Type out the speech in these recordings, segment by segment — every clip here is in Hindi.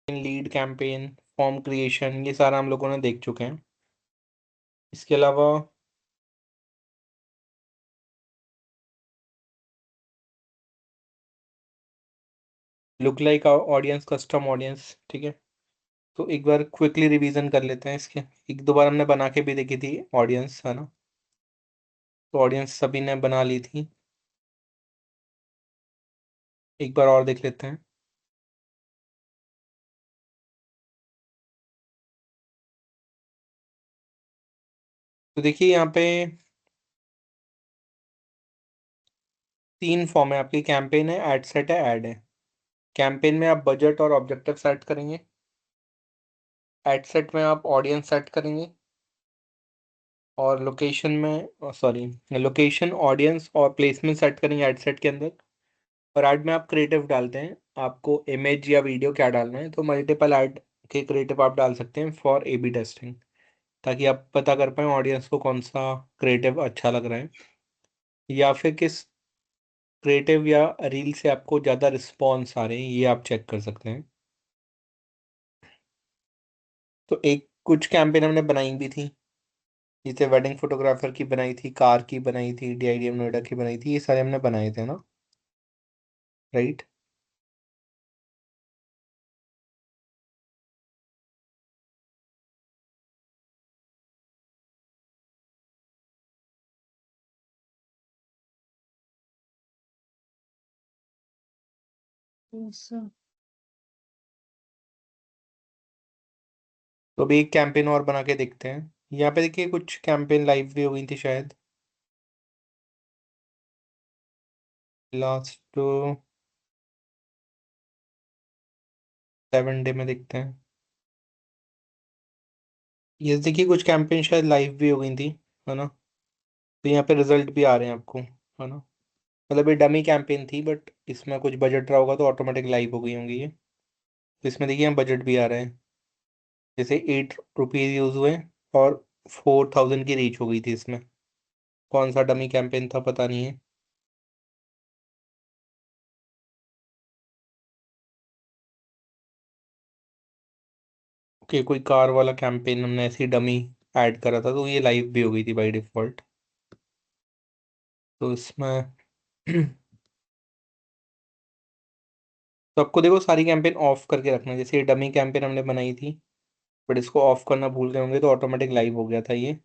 लीड कैंपेन, फॉर्म क्रिएशन, ये सारा हम लोगों ने देख चुके हैं। इसके अलावा look like audience, custom audience, ठीक है। तो एक बार क्विकली रिवीजन कर लेते हैं इसके। एक दो बार हमने बना के भी देखी थी ऑडियंस, है ना। तो ऑडियंस सभी ने बना ली थी। एक बार और देख लेते हैं। तो देखिए यहाँ पे 3 फॉर्म है आपकी। कैंपेन है, एड सेट है, ऐड है। कैंपेन में आप बजट और ऑब्जेक्टिव सेट करेंगे। एड सेट में आप ऑडियंस सेट करेंगे। और लोकेशन में, सॉरी, लोकेशन, ऑडियंस और प्लेसमेंट सेट करेंगे एड सेट के अंदर। और ऐड में आप क्रिएटिव डालते हैं, आपको इमेज या वीडियो क्या डालना है, तो मल्टीपल ऐड के क्रिएटिव आप डाल सकते हैं फॉर ए बी टेस्टिंग, ताकि आप पता कर पाएँ ऑडियंस को कौन सा क्रिएटिव अच्छा लग रहा है, या फिर किस क्रिएटिव या रील से आपको ज़्यादा रिस्पॉन्स आ रहे हैं, ये आप चेक कर सकते हैं। तो एक कुछ कैंपेन हमने बनाई भी थी, जैसे वेडिंग फोटोग्राफर की बनाई थी, कार की बनाई थी, DIDM नोएडा की बनाई थी, ये सारे हमने बनाए थे ना, राइट। तो अभी एक कैंपेन और बना के देखते हैं। यहाँ पे देखिए कुछ कैंपेन लाइव भी हो गई थी शायद, लास्ट 7 डे में देखते हैं। ये देखिए कुछ कैंपेन शायद लाइव भी हो गई थी, है ना। तो यहाँ पे रिजल्ट भी आ रहे हैं आपको, है ना। मतलब ये डमी कैंपेन थी, बट इसमें कुछ बजट रहा होगा तो ऑटोमेटिक लाइव हो गई होंगी ये। तो इसमें देखिए यहाँ बजट भी आ रहा है, जैसे ₹8 यूज़ हुए और 4000 की रीच हो गई थी इसमें। कौन सा डमी कैंपेन था पता नहीं है। ओके, कोई कार वाला कैंपेन हमने ऐसी डमी ऐड करा था, तो ये लाइव भी हो गई थी बाय डिफॉल्ट। तो इसमें तो आपको देखो सारी कैंपेन ऑफ करके रखना है। जैसे ये डमी कैंपेन हमने बनाई थी, बट इसको ऑफ करना भूल गए होंगे तो ऑटोमेटिक लाइव हो गया था ये।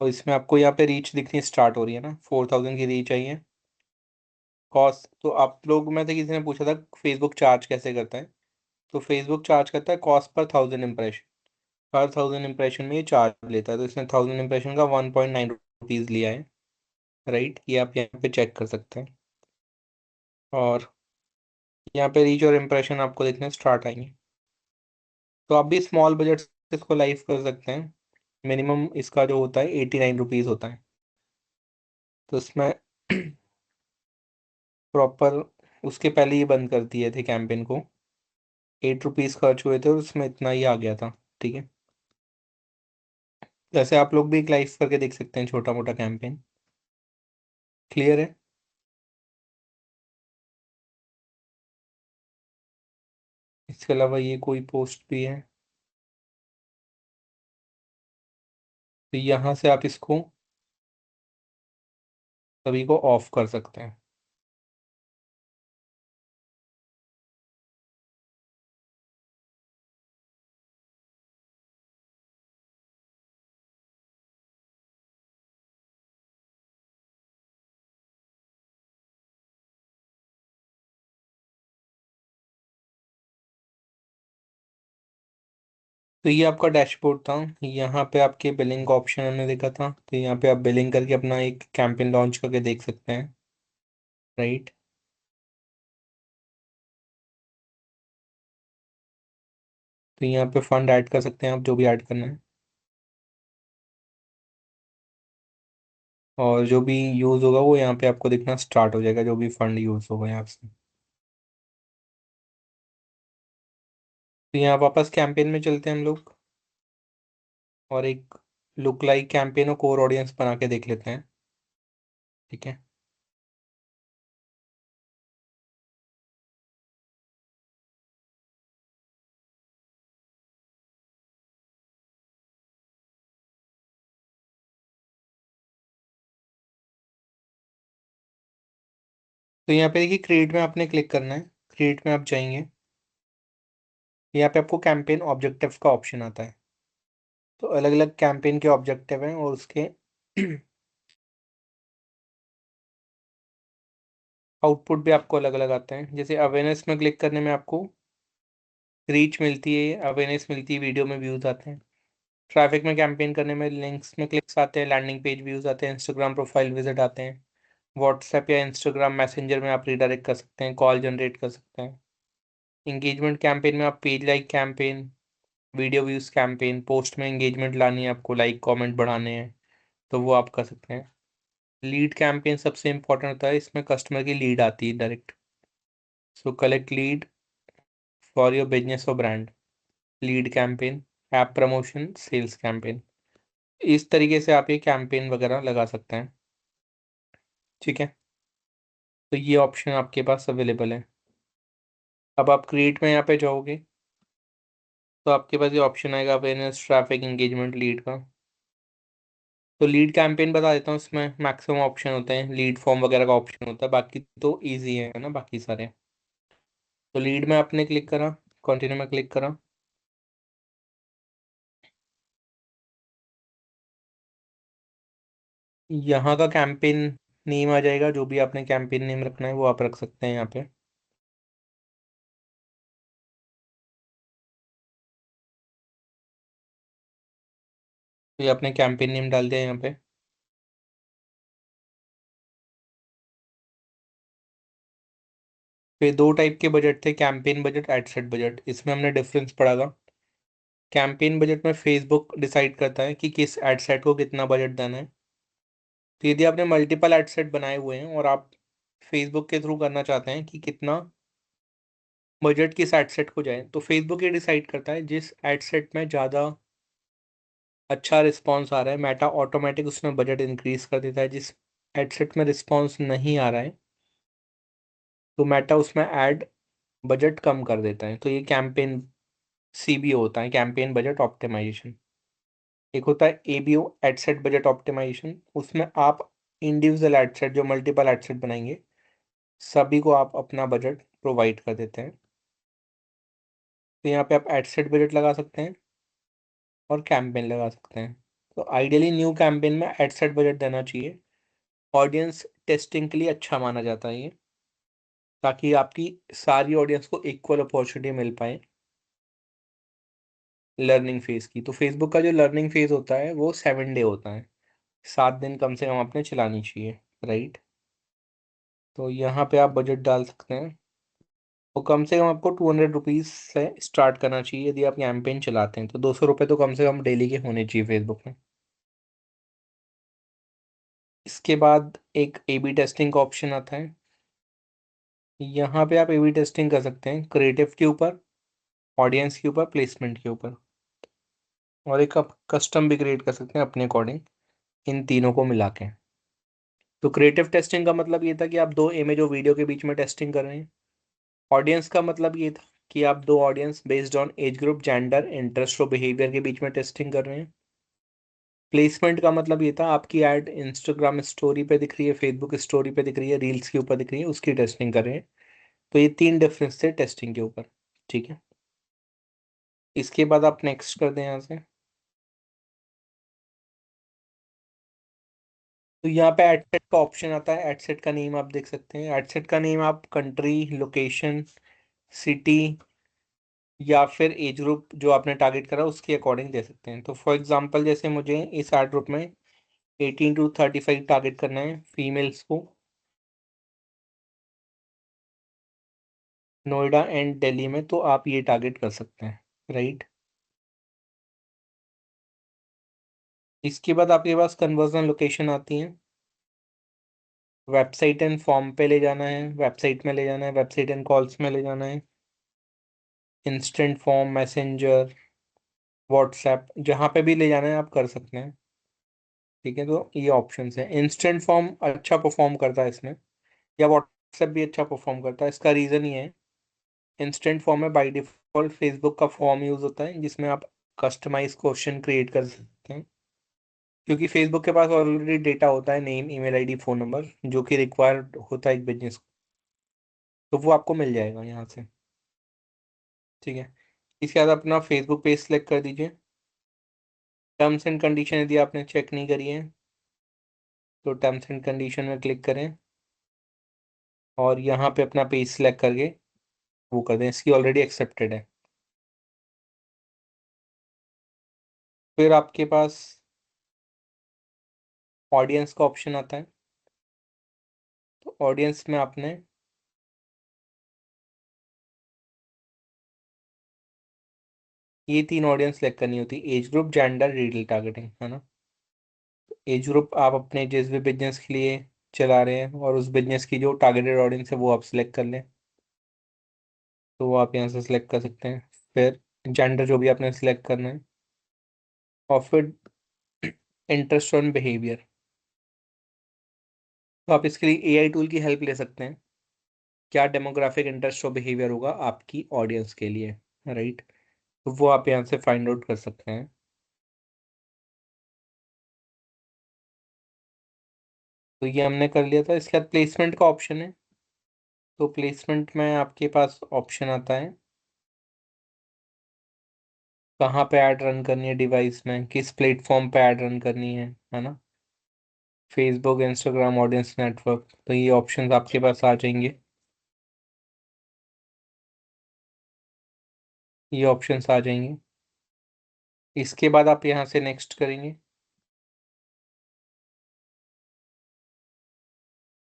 और इसमें आपको यहाँ पे रीच दिखनी स्टार्ट हो रही है ना, 4000 की रीच आई है। कॉस्ट तो आप लोग में से किसी ने पूछा था फेसबुक चार्ज कैसे करता है। तो फेसबुक चार्ज करता है कॉस्ट पर 1000 इंप्रेशन। हर 1000 इंप्रेशन में ये चार्ज लेता है, तो इसने 1000 इंप्रेशन का ₹1.9 लिया है, राइट। ये आप यहाँ पे चेक कर सकते हैं। और यहाँ पे रीच और इम्प्रेशन आपको देखने स्टार्ट आएंगे। तो आप भी स्मॉल बजट से इसको लाइव कर सकते हैं। मिनिमम इसका जो होता है ₹89 होता है। तो इसमें प्रॉपर उसके पहले ही बंद कर दिए थे कैंपेन को। ₹8 खर्च हुए थे और उसमें इतना ही आ गया था, ठीक है। जैसे आप लोग भी एक लाइव करके देख सकते हैं, छोटा मोटा कैंपेन। क्लियर है। इसके अलावा ये कोई पोस्ट भी है, तो यहाँ से आप इसको सभी को ऑफ कर सकते हैं। तो ये आपका डैशबोर्ड था। यहाँ पे आपके बिलिंग का ऑप्शन हमने देखा था, तो यहाँ पे आप बिलिंग करके अपना एक कैंपेन लॉन्च करके देख सकते हैं, राइट। तो यहाँ पे फंड ऐड कर सकते हैं आप, जो भी ऐड करना है। और जो भी यूज़ होगा वो यहाँ पे आपको दिखना स्टार्ट हो जाएगा, जो भी फंड यूज़ होगा यहाँ से। तो यहाँ वापस कैंपेन में चलते हैं हम लोग, और एक लुक लाइक कैंपेन और कोर ऑडियंस बना के देख लेते हैं, ठीक है। तो यहाँ पे देखिए क्रिएट में आपने क्लिक करना है। क्रिएट में आप जाएंगे, यहाँ पे आपको कैंपेन ऑब्जेक्टिव का ऑप्शन आता है। तो अलग अलग कैंपेन के ऑब्जेक्टिव हैं और उसके आउटपुट भी आपको अलग अलग आते हैं। जैसे अवेयरनेस में क्लिक करने में आपको रीच मिलती है, अवेयरनेस मिलती है, वीडियो में व्यूज आते हैं। ट्रैफिक में कैंपेन करने में लिंक्स में क्लिक्स आते हैं, लैंडिंग पेज व्यूज आते हैं, इंस्टाग्राम प्रोफाइल विजिट आते हैं। व्हाट्सएप या इंस्टाग्राम मैसेंजर में आप रीडायरेक्ट कर सकते हैं, कॉल जनरेट कर सकते हैं। इंगेजमेंट कैंपेन में आप page like campaign, video views campaign, post में एंगेजमेंट लानी है आपको, लाइक कमेंट बढ़ाने हैं, तो वो आप कर सकते हैं। लीड कैंपेन सबसे इंपॉर्टेंट होता है, इसमें कस्टमर की लीड आती है direct. So collect lead for your business और brand. Lead campaign, app promotion, sales campaign, इस तरीके से आप ये कैंपेन वगैरह लगा सकते हैं। ठीक है, तो ये ऑप्शन आपके पास अवेलेबल है। अब आप क्रिएट में यहाँ पे जाओगे तो आपके पास ये ऑप्शन आएगा अवेयरनेस, ट्रैफिक, एंगेजमेंट, लीड का। तो लीड कैंपेन बता देता हूँ, इसमें मैक्सिमम ऑप्शन होते हैं, लीड फॉर्म वगैरह का ऑप्शन होता है, बाकी तो ईजी है ना बाकी सारे। तो लीड में आपने क्लिक करा, कंटिन्यू में क्लिक करा, यहाँ का कैंपेन नेम आ जाएगा, जो भी आपने कैंपेन नेम रखना है वो आप रख सकते हैं यहाँ पे। तो ये आपने कैंपेन नेम डाल दिया यहाँ पे। फिर दो टाइप के बजट थे, campaign budget, add set budget. इसमें हमने डिफरेंस पढ़ा था। कैंपेन बजट में फेसबुक डिसाइड करता है कि किस एड सेट को कितना बजट देना है। तो यदि आपने मल्टीपल एड सेट बनाए हुए हैं और आप फेसबुक के थ्रू करना चाहते हैं कि कितना बजट किस एड सेट को जाए, तो फेसबुक ये डिसाइड करता है जिस एड सेट में ज़्यादा अच्छा रिस्पॉन्स आ रहा है, मेटा ऑटोमेटिक उसमें बजट इंक्रीज कर देता है। जिस एड सेट में रिस्पॉन्स नहीं आ रहा है तो मेटा उसमें ऐड बजट कम कर देता है। तो ये कैंपेन सीबीओ होता है, कैंपेन बजट ऑप्टिमाइजेशन। एक होता है ABO, ad set budget optimization. उसमें आप इंडिविजुअल एड सेट, जो मल्टीपल एड सेट बनाएंगे, सभी को आप अपना बजट प्रोवाइड कर देते हैं। तो यहाँ पे आप एड सेट बजट लगा सकते हैं और कैंपेन लगा सकते हैं। तो आइडियली न्यू कैंपेन में एड सेट बजट देना चाहिए। ऑडियंस टेस्टिंग के लिए अच्छा माना जाता है ये, ताकि आपकी सारी ऑडियंस को इक्वल अपॉर्चुनिटी मिल पाए लर्निंग फेज की। तो फेसबुक का जो लर्निंग फेज होता है वो 7 डे होता है, 7 दिन कम से कम आपने चलानी चाहिए, राइट। तो यहाँ पे आप बजट डाल सकते हैं। वो कम से कम आपको 200 रुपीज़ से स्टार्ट करना चाहिए। यदि आप कैंपेन चलाते हैं तो 200 रुपये तो कम से कम डेली के होने चाहिए फेसबुक में। इसके बाद एक ए बी टेस्टिंग का ऑप्शन आता है। यहाँ पे आप ए बी टेस्टिंग कर सकते हैं क्रिएटिव के ऊपर, ऑडियंस के ऊपर, प्लेसमेंट के ऊपर, और एक आप कस्टम भी क्रिएट कर सकते हैं अपने अकॉर्डिंग, इन तीनों को मिला के। तो क्रिएटिव टेस्टिंग का मतलब ये था कि आप दो इमेज और वीडियो के बीच में टेस्टिंग कर रहे हैं। ऑडियंस का मतलब ये था कि आप दो audience based on age group, gender, interest और बिहेवियर के बीच में टेस्टिंग कर रहे हैं। प्लेसमेंट का मतलब ये था आपकी ऐड इंस्टाग्राम स्टोरी पे दिख रही है, फेसबुक स्टोरी पे दिख रही है, रील्स के ऊपर दिख रही है, उसकी टेस्टिंग कर रहे हैं। तो ये तीन डिफरेंस थे टेस्टिंग के ऊपर। ठीक है, इसके बाद आप नेक्स्ट कर दें यहाँ से। तो यहाँ पे एड सेट का ऑप्शन आता है। एड सेट का नेम आप देख सकते हैं। एड सेट का नेम आप कंट्री, लोकेशन, सिटी या फिर एज ग्रुप जो आपने टारगेट करा उसके अकॉर्डिंग दे सकते हैं। तो फॉर एग्जांपल जैसे मुझे इस एड ग्रुप में 18 to 35 टारगेट करना है फीमेल्स को, नोएडा एंड दिल्ली में, तो आप ये टारगेट कर सकते हैं, राइट। इसके बाद आपके पास कन्वर्जन लोकेशन आती है। वेबसाइट एंड फॉर्म पे ले जाना है, वेबसाइट में ले जाना है, वेबसाइट एंड कॉल्स में ले जाना है, इंस्टेंट फॉर्म, मैसेंजर, व्हाट्सएप, जहाँ पे भी ले जाना है आप कर सकते हैं। ठीक है, तो ये ऑप्शन है। इंस्टेंट फॉर्म अच्छा परफॉर्म करता है इसमें, या व्हाट्सएप भी अच्छा परफॉर्म करता है। इसका रीज़न ये है, इंस्टेंट फॉर्म में बाय डिफॉल्ट फेसबुक का फॉर्म यूज़ होता है जिसमें आप कस्टमाइज क्वेश्चन क्रिएट कर सकते हैं, क्योंकि फेसबुक के पास ऑलरेडी डेटा होता है, name, email ID, phone number, जो कि रिक्वायर्ड होता है एक बिजनेस को। तो वो आपको मिल जाएगा यहाँ से। ठीक है, इसके बाद अपना फेसबुक पेज सेलेक्ट कर दीजिए। टर्म्स एंड कंडीशन यदि आपने चेक नहीं करी है तो टर्म्स एंड कंडीशन में क्लिक करें और यहाँ पे अपना पेज सेलेक्ट करके वो कर दें, इसकी ऑलरेडी एक्सेप्टेड है। फिर आपके पास ऑडियंस का ऑप्शन आता है। तो ऑडियंस में आपने ये 3 ऑडियंस सेलेक्ट करनी होती है, age group, gender, retail targeting, है ना। एज ग्रुप आप अपने जिस भी बिजनेस के लिए चला रहे हैं और उस बिजनेस की जो टारगेटेड ऑडियंस है वो आप सिलेक्ट कर लें, तो वो आप यहाँ से सिलेक्ट कर सकते हैं। फिर जेंडर जो भी आपने सिलेक्ट करना है, और फिर इंटरेस्ट ऑन बिहेवियर, तो आप इसके लिए एआई टूल की हेल्प ले सकते हैं। क्या डेमोग्राफिक इंटरेस्ट और बिहेवियर होगा आपकी ऑडियंस के लिए, राइट। तो वो आप यहाँ से फाइंड आउट कर सकते हैं। तो ये हमने कर लिया था। इसके बाद प्लेसमेंट का ऑप्शन है। तो प्लेसमेंट में आपके पास ऑप्शन आता है कहाँ पे ऐड रन करनी है, डिवाइस में किस प्लेटफॉर्म पे ऐड रन करनी है ना। फेसबुक, इंस्टाग्राम, ऑडियंस नेटवर्क, तो ये ऑप्शंस आपके पास आ जाएंगे। ये ऑप्शंस आ जाएंगे। इसके बाद आप यहाँ से नेक्स्ट करेंगे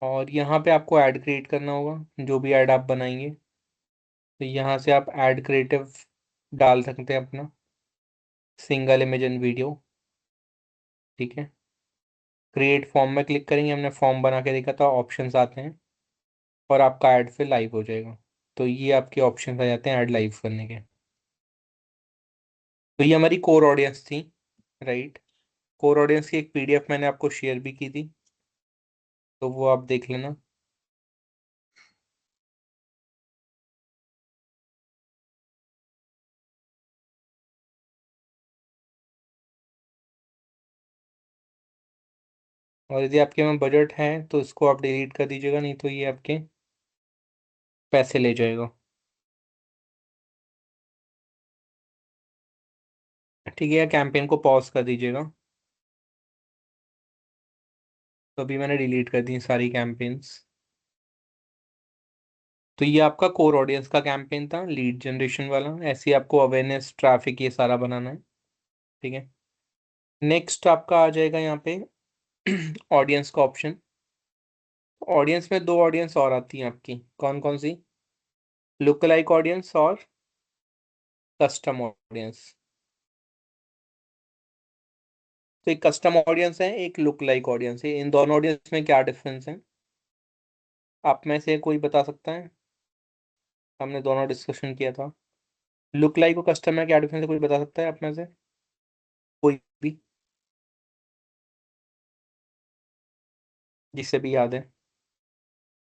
और यहाँ पे आपको ऐड क्रिएट करना होगा, जो भी ऐड आप बनाएंगे। तो यहाँ से आप ऐड क्रिएटिव डाल सकते हैं अपना, सिंगल इमेज एंड वीडियो। ठीक है, क्रिएट फॉर्म में क्लिक करेंगे, हमने फॉर्म बना के देखा था, ऑप्शंस आते हैं और आपका ऐड फिर लाइव हो जाएगा। तो ये आपके ऑप्शंस आ जाते हैं ऐड लाइव करने के। तो ये हमारी कोर ऑडियंस थी, राइट। कोर ऑडियंस की एक पीडीएफ मैंने आपको शेयर भी की थी, तो वो आप देख लेना। और यदि आपके में बजट है तो इसको आप डिलीट कर दीजिएगा, नहीं तो ये आपके पैसे ले जाएगा। ठीक है, कैंपेन को पॉज कर दीजिएगा। तो अभी मैंने डिलीट कर दी सारी कैंपेन्स। तो ये आपका कोर ऑडियंस का कैंपेन था, लीड जनरेशन वाला। ऐसे ही आपको अवेयरनेस, ट्रैफिक, ये सारा बनाना है। ठीक है, नेक्स्ट आपका आ जाएगा यहाँ पे ऑडियंस का ऑप्शन। ऑडियंस में 2 ऑडियंस और आती हैं आपकी, कौन कौन सी, लुक लाइक ऑडियंस और कस्टम ऑडियंस। तो एक कस्टम ऑडियंस है, एक लुक लाइक ऑडियंस है। इन दोनों ऑडियंस में क्या डिफरेंस है, आप में से कोई बता सकता है। हमने दोनों डिस्कशन किया था। लुक लाइक और कस्टम में क्या डिफरेंस है, कोई बता सकता है आप में से कोई भी, जिससे भी याद है।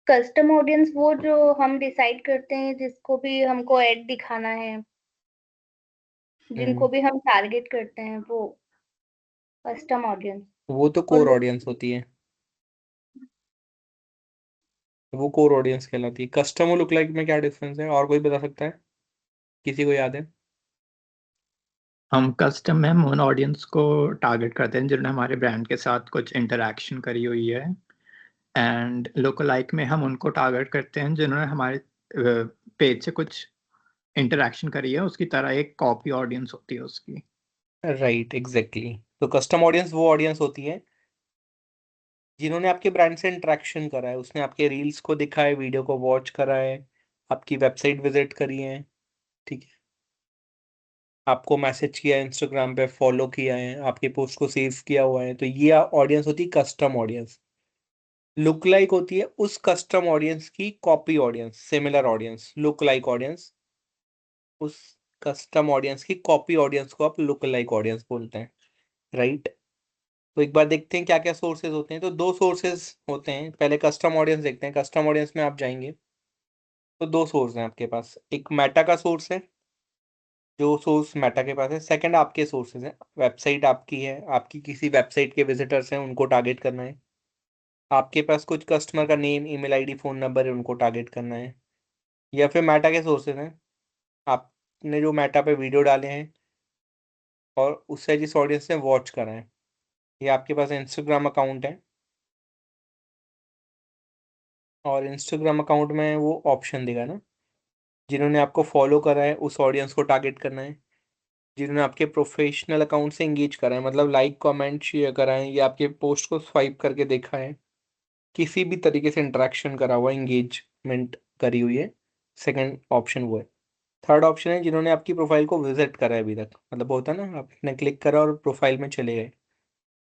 कस्टम ऑडियंस वो जो हम डिसाइड करते हैं जिसको भी हमको ऐड दिखाना है, जिनको हम्म, भी हम टारगेट करते हैं, वो कस्टम ऑडियंस। वो तो और कोर ऑडियंस होती है। वो कोर ऑडियंस कहलाती है। कस्टम और लुक लाइक में क्या डिफरेंस है, और कोई बता सकता है, किसी को याद है। हम कस्टम में हम उन ऑडियंस को टारगेट करते हैं जिन्होंने हमारे ब्रांड के साथ कुछ इंटरेक्शन करी हुई है, एंड लोकलाइक में हम उनको टारगेट करते हैं जिन्होंने हमारे पेज से कुछ इंटरेक्शन करी है, उसकी तरह एक कॉपी ऑडियंस होती है उसकी। Right, exactly. तो कस्टम ऑडियंस वो ऑडियंस होती है जिन्होंने आपके ब्रांड से इंटरेक्शन करा है, उसने आपके रील्स को देखा है, वीडियो को वॉच करा है, आपकी वेबसाइट विजिट करी है। ठीक है, आपको मैसेज किया है, इंस्टाग्राम पे फॉलो किया है, आपके पोस्ट को सेव किया हुआ है, तो ये ऑडियंस होती है कस्टम ऑडियंस। लुक लाइक होती है उस कस्टम ऑडियंस की copy audience, similar audience. Look like audience उस कस्टम ऑडियंस की कॉपी ऑडियंस को आप लुक लाइक ऑडियंस बोलते हैं, राइट। तो एक बार देखते हैं क्या क्या सोर्सेज होते हैं। तो 2 सोर्सेज होते हैं, पहले कस्टम ऑडियंस देखते हैं। कस्टम ऑडियंस में आप जाएंगे तो 2 सोर्स हैं आपके पास, एक मेटा का सोर्स है, जो सोर्स मेटा के पास है। सेकंड आपके सोर्सेज हैं, वेबसाइट आपकी है, आपकी किसी वेबसाइट के विजिटर्स हैं, उनको टारगेट करना है। आपके पास कुछ कस्टमर का name, email ID, phone number है, उनको टारगेट करना है। या फिर मेटा के सोर्सेज हैं, आपने जो मेटा पे वीडियो डाले हैं और उससे जिस ऑडियंस ने वॉच करा है, या आपके पास इंस्टाग्राम अकाउंट है और इंस्टाग्राम अकाउंट में वो ऑप्शन देगा ना, जिन्होंने आपको फॉलो करा है उस ऑडियंस को टारगेट करना है, जिन्होंने आपके प्रोफेशनल अकाउंट से एंगेज करा है, मतलब लाइक कमेंट शेयर करा है या आपके पोस्ट को स्वाइप करके देखा है, किसी भी तरीके से इंटरेक्शन करा हुआ, एंगेजमेंट करी हुई है, सेकंड ऑप्शन वो है। थर्ड ऑप्शन है जिन्होंने आपकी प्रोफाइल को विजिट करा है अभी तक, मतलब होता है ना आपने क्लिक करा और प्रोफाइल में चले गए,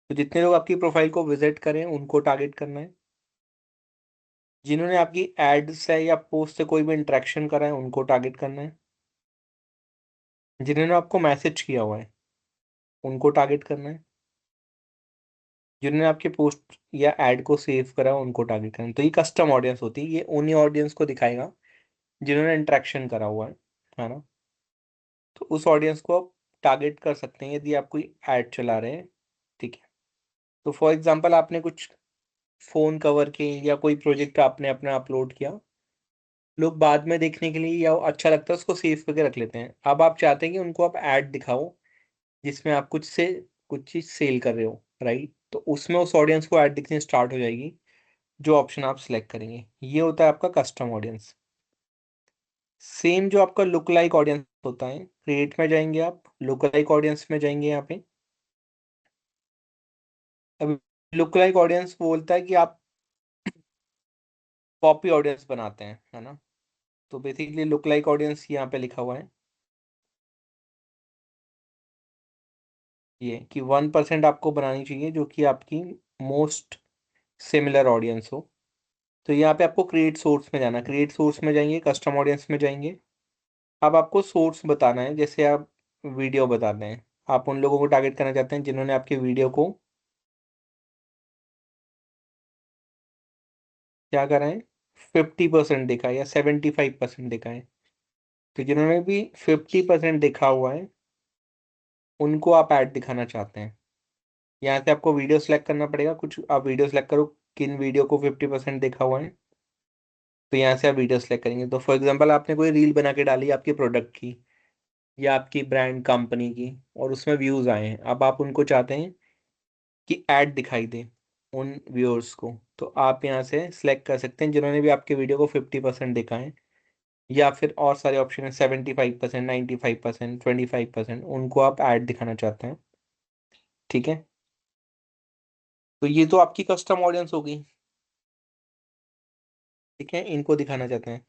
तो जितने लोग आपकी प्रोफाइल को विजिट करें उनको टारगेट करना है, जिन्होंने आपकी एड से या पोस्ट से कोई भी इंटरेक्शन करा है उनको टारगेट करना है, जिन्होंने आपको मैसेज किया हुआ है उनको टारगेट करना है, जिन्होंने आपके पोस्ट या एड को सेव करा है उनको टारगेट करना है। तो ये कस्टम ऑडियंस होती है, ये उन्हीं ऑडियंस को दिखाएगा जिन्होंने इंटरेक्शन करा हुआ है ना। तो उस ऑडियंस को आप टारगेट कर सकते हैं यदि आप कोई ऐड चला रहे हैं, ठीक है। तो फॉर एग्जांपल आपने कुछ फोन कवर के या कोई प्रोजेक्ट आपने अपना अपलोड किया, लोग बाद में देखने के लिए या अच्छा लगता है उसको सेव करके रख लेते हैं। अब आप चाहते हैं कि उनको आप ऐड दिखाओ जिसमें आप कुछ चीज़ सेल कर रहे हो, राइट, तो उसमें उस ऑडियंस को ऐड दिखनी स्टार्ट हो जाएगी, जो ऑप्शन आप सिलेक्ट करेंगे। ये होता है आपका कस्टम ऑडियंस। सेम जो आपका लुक लाइक ऑडियंस होता है, क्रिएट में जाएंगे आप, लुक लाइक ऑडियंस में जाएंगे यहाँ पे। अब लुक लाइक ऑडियंस बोलता है कि आप कॉपी ऑडियंस बनाते हैं, है ना। तो बेसिकली लुक लाइक ऑडियंस यहाँ पे लिखा हुआ है ये कि 1% आपको बनानी चाहिए जो कि आपकी मोस्ट सिमिलर ऑडियंस हो। तो यहाँ पे आपको क्रिएट सोर्स में जाना, क्रिएट सोर्स में जाएंगे, कस्टम ऑडियंस में जाएंगे। अब आपको सोर्स बताना है, जैसे आप वीडियो बताते हैं, आप उन लोगों को टारगेट करना चाहते हैं जिन्होंने आपके वीडियो को क्या करा है, 50% देखा है या 75% देखा है। तो जिन्होंने भी 50% देखा हुआ है उनको आप ऐड दिखाना चाहते हैं। यहाँ से आपको वीडियो सेलेक्ट करना पड़ेगा, कुछ आप वीडियो सेलेक्ट करो किन वीडियो को 50% देखा हुआ है। तो यहाँ से आप वीडियो सेलेक्ट करेंगे, तो फॉर एग्जांपल आपने कोई रील बना के डाली आपके प्रोडक्ट की या आपकी ब्रांड कंपनी की और उसमें व्यूज आए हैं, अब आप उनको चाहते हैं कि ऐड दिखाई दे उन व्यूअर्स को। तो आप यहाँ से सिलेक्ट कर सकते हैं जिन्होंने भी आपके वीडियो को 50% देखा है, या फिर और सारे ऑप्शन है 75%, 95%, 25%, उनको आप ऐड दिखाना चाहते हैं, ठीक है। तो ये तो आपकी कस्टम ऑडियंस होगी, ठीक है, इनको दिखाना चाहते हैं।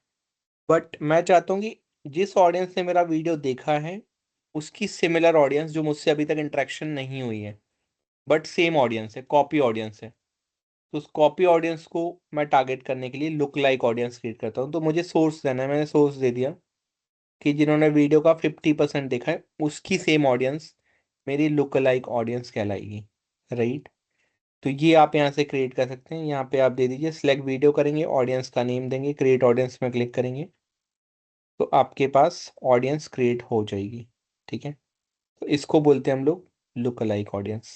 बट मैं चाहता हूँ कि जिस ऑडियंस ने मेरा वीडियो देखा है उसकी सिमिलर ऑडियंस जो मुझसे अभी तक इंटरेक्शन नहीं हुई है बट सेम ऑडियंस है, कॉपी ऑडियंस है, तो उस कॉपी ऑडियंस को मैं टारगेट करने के लिए लुक लाइक ऑडियंस क्रिएट करता हूँ। तो मुझे सोर्स देना है, मैंने सोर्स दे दिया कि जिन्होंने वीडियो का 50% देखा है उसकी सेम ऑडियंस मेरी लुक लाइक ऑडियंस कहलाएगी, राइट। तो ये आप यहाँ से क्रिएट कर सकते हैं, यहाँ पे आप दे दीजिए सिलेक्ट वीडियो, करेंगे ऑडियंस का नेम देंगे, क्रिएट ऑडियंस में क्लिक करेंगे तो आपके पास ऑडियंस क्रिएट हो जाएगी, ठीक है। तो इसको बोलते हैं हम लोग लुक अलाइक ऑडियंस।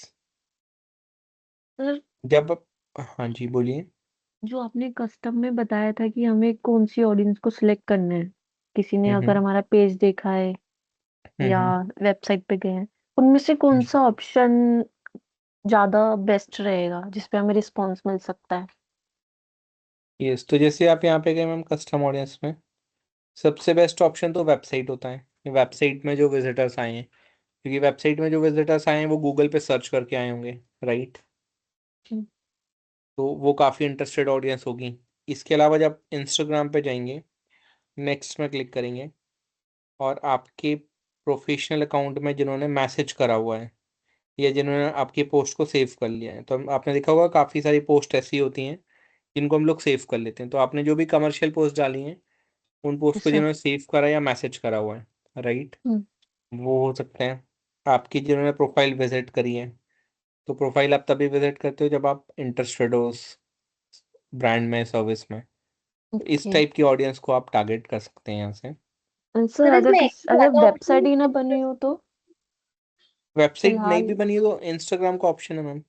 सर, जब हाँ जी बोलिए। जो आपने कस्टम में बताया था कि हमें कौन सी ऑडियंस को सिलेक्ट करना है, किसी ने अगर हम्म हमारा पेज देखा है हम्म या हम्म वेबसाइट पे गए हैं, उनमें से कौन सा ऑप्शन ज्यादा बेस्ट रहेगा जिसपे हमें रिस्पॉन्स मिल सकता है? यस, तो जैसे आप यहाँ पे गए मैम कस्टम ऑडियंस में, सबसे बेस्ट ऑप्शन तो वेबसाइट होता है। वेबसाइट में जो विजिटर्स आए हैं, क्योंकि वेबसाइट में जो विजिटर्स आए हैं वो गूगल पे सर्च करके आए होंगे, राइट, हम्म। तो वो काफ़ी इंटरेस्टेड ऑडियंस होगी। इसके अलावा जब इंस्टाग्राम पे जाएंगे, नेक्स्ट में क्लिक करेंगे और आपके प्रोफेशनल अकाउंट में जिन्होंने मैसेज करा हुआ है या जिन्होंने आपकी पोस्ट को सेव कर लिया है, तो आपने देखा होगा काफ़ी सारी पोस्ट ऐसी होती हैं जिनको हम लोग सेव कर लेते हैं। तो आपने जो भी कमर्शियल पोस्ट डाली हैं उन पोस्ट यस को सर। जिन्होंने सेव करा या मैसेज करा हुआ है, राइट, हम्म। वो हो सकते हैं। आपकी जिन्होंने प्रोफाइल विजिट करी है, तो प्रोफाइल आप तभी विजिट करते हो जब आप इंटरेस्टेड हो उस ब्रांड में, सर्विस में। तो इस ओके। टाइप की ऑडियंस को आप टारगेट कर सकते हैं यहाँ से। सर, सर इसमें एक ही अगर ज्यादा वेबसाइट ऑप्शन ही ना है। बनी हो तो? वेबसाइट नहीं फिलहाल। भी बनी है तो इंस्टाग्राम का ऑप्शन है मैम,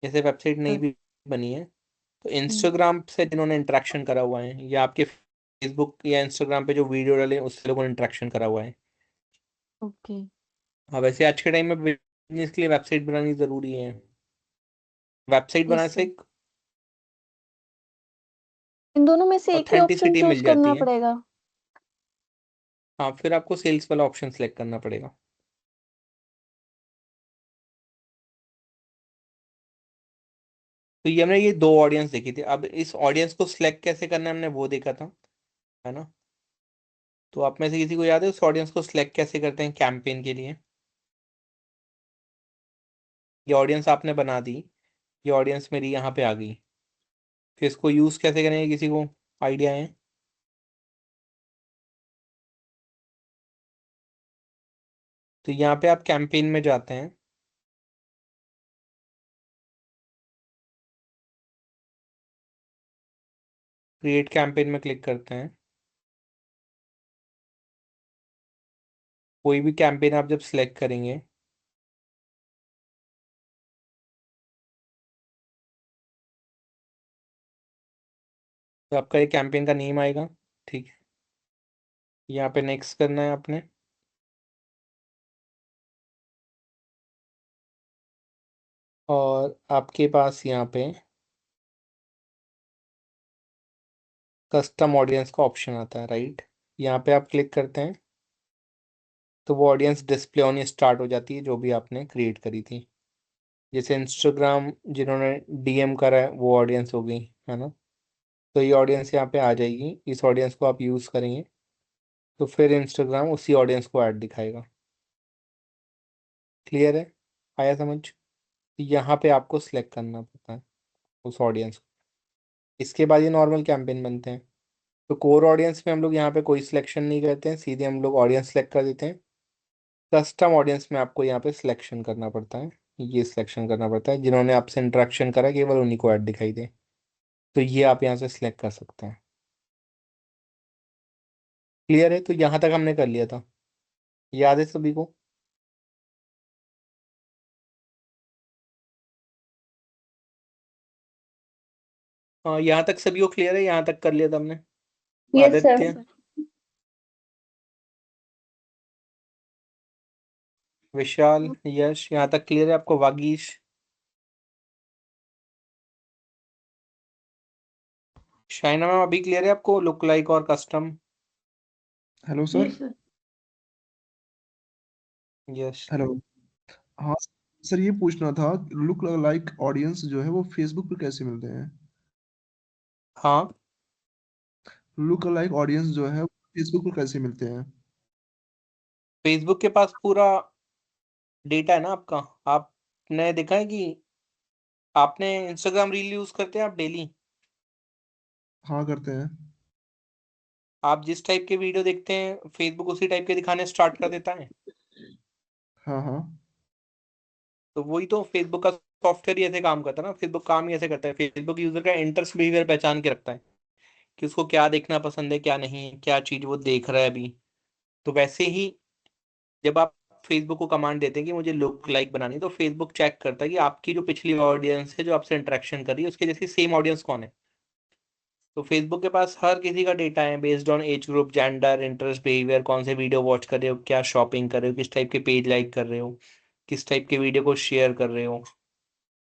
जैसे वेबसाइट नहीं भी बनी है तो हम्म। इंस्टाग्राम से जिन्होंने इंटरेक्शन करा हुआ है या आपके फेसबुक या इंस्टाग्राम पे जो वीडियो डाले उससे लोगों ने इंटरेक्शन करा हुआ है। ओके। हाँ, वैसे आज के टाइम में बिजनेस के लिए वेबसाइट बनानी जरूरी है। वेबसाइट यस बनाने से सर। एक इन दोनों में से एक ही ऑप्शन ऑथेंटिसिटी चूज मिल करना जाती है। पड़ेगा? हाँ, फिर आपको सेल्स वाला ऑप्शन सेलेक्ट करना पड़ेगा। तो ये हमने ये दो ऑडियंस देखी थी। अब इस ऑडियंस को सिलेक्ट कैसे करना है हमने वो देखा था, है ना। तो आप में से किसी को याद है उस ऑडियंस को सिलेक्ट कैसे करते हैं कैंपेन के लिए? ये ऑडियंस आपने बना दी, ये ऑडियंस मेरी यहाँ पे आ गई, फिर इसको यूज कैसे करेंगे, किसी को आइडिया है? तो यहाँ पे आप कैंपेन में जाते हैं, क्रिएट कैंपेन में क्लिक करते हैं। कोई भी कैंपेन आप जब सिलेक्ट करेंगे तो आपका ये कैंपेन का नेम आएगा, ठीक है। यहाँ पे नेक्स्ट करना है आपने। और आपके पास यहाँ पे कस्टम ऑडियंस का ऑप्शन आता है, राइट। यहाँ पे आप क्लिक करते हैं तो वो ऑडियंस डिस्प्ले होनी स्टार्ट हो जाती है जो भी आपने क्रिएट करी थी। जैसे इंस्टाग्राम जिन्होंने डीएम करा है वो ऑडियंस हो गई, है ना। तो ये ऑडियंस यहाँ पे आ जाएगी, इस ऑडियंस को आप यूज़ करेंगे तो फिर इंस्टाग्राम उसी ऑडियंस को ऐड दिखाएगा। क्लियर है? आया समझ? यहाँ पे आपको सिलेक्ट करना पड़ता है उस ऑडियंस को। इसके बाद ये नॉर्मल कैंपेन बनते हैं। तो कोर ऑडियंस में हम लोग यहाँ पे कोई सिलेक्शन नहीं करते हैं, सीधे हम लोग ऑडियंस सेलेक्ट कर देते हैं। कस्टम ऑडियंस में आपको यहाँ पे सिलेक्शन करना पड़ता है, ये सिलेक्शन करना पड़ता है जिन्होंने आपसे इंटरेक्शन करा, केवल उन्हीं को ऐड दिखाई दे। तो ये आप यहाँ से सिलेक्ट कर सकते हैं। क्लियर है? तो यहाँ तक हमने कर लिया था, याद है सभी को? हाँ, यहाँ तक सभी को क्लियर है, यहाँ तक कर लिया था हमने। Yes sir. आदित्य, विशाल, यश, यहाँ तक क्लियर है आपको? वागीश, शाइना मैम, अभी क्लियर है आपको लुक लाइक और custom? Hello sir. Yes sir. Yes. Hello. हाँ सर, ये पूछना था, लुक लाइक ऑडियंस जो है वो फेसबुक पे कैसे मिलते हैं? हाँ, लुक लाइक ऑडियंस जो है वो फेसबुक पे कैसे मिलते हैं? फेसबुक के पास पूरा डेटा है ना आपका। आपने देखा है कि आपने इंस्टाग्राम रील यूज करते हैं आप डेली? हाँ करते हैं। आप जिस टाइप के वीडियो देखते हैं फेसबुक उसी टाइप के दिखाने स्टार्ट कर देता है। हाँ हाँ। तो वही तो फेसबुक का सॉफ्टवेयर ही ऐसे काम करता है ना। फेसबुक काम ही ऐसे करता है, फेसबुक यूजर का इंटरेस्ट बिहेवियर पहचान के रखता है कि उसको क्या देखना पसंद है, क्या नहीं, क्या चीज वो देख रहा है अभी। तो वैसे ही जब आप फेसबुक को कमांड देते हैं कि मुझे लुक लाइक बनानी है, तो फेसबुक चेक करता है कि आपकी जो पिछली ऑडियंस है जो आपसे इंटरेक्शन कर रही है उसके जैसी सेम ऑडियंस कौन है। तो फेसबुक के पास हर किसी का डेटा है based on age group, gender, interest, behaviour, कौन से वीडियो वॉच कर रहे हो, क्या शॉपिंग कर रहे हो, किस टाइप के पेज लाइक कर रहे हो, किस टाइप के वीडियो को शेयर कर रहे हो,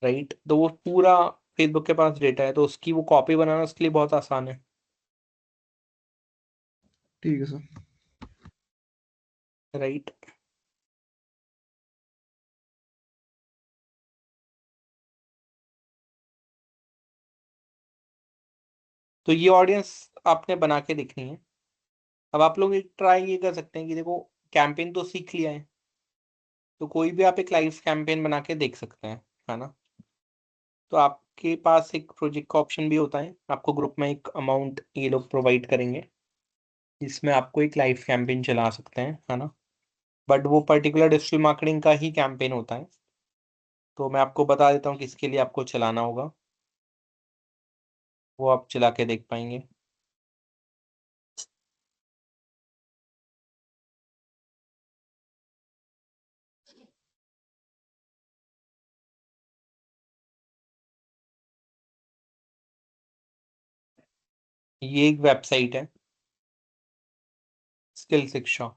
राइट। तो वो पूरा फेसबुक के पास डेटा है, तो उसकी वो कॉपी बनाना उसके लिए बहुत आसान है, ठीक है सर। राइट। तो ये ऑडियंस आपने बना के दिखनी है। अब आप लोग एक ट्राई ये कर सकते हैं कि देखो, कैंपेन तो सीख लिया है, तो कोई भी आप एक लाइव कैंपेन बना के देख सकते हैं, है ना। तो आपके पास एक प्रोजेक्ट का ऑप्शन भी होता है, आपको ग्रुप में एक अमाउंट ये लोग प्रोवाइड करेंगे जिसमें आपको एक लाइव कैंपेन चला सकते हैं, है ना। बट वो पर्टिकुलर डिजिटल मार्केटिंग का ही कैंपेन होता है। तो मैं आपको बता देता हूँ किसके लिए आपको चलाना होगा, वो आप चला के देख पाएंगे। ये एक वेबसाइट है, स्किल शिक्षा,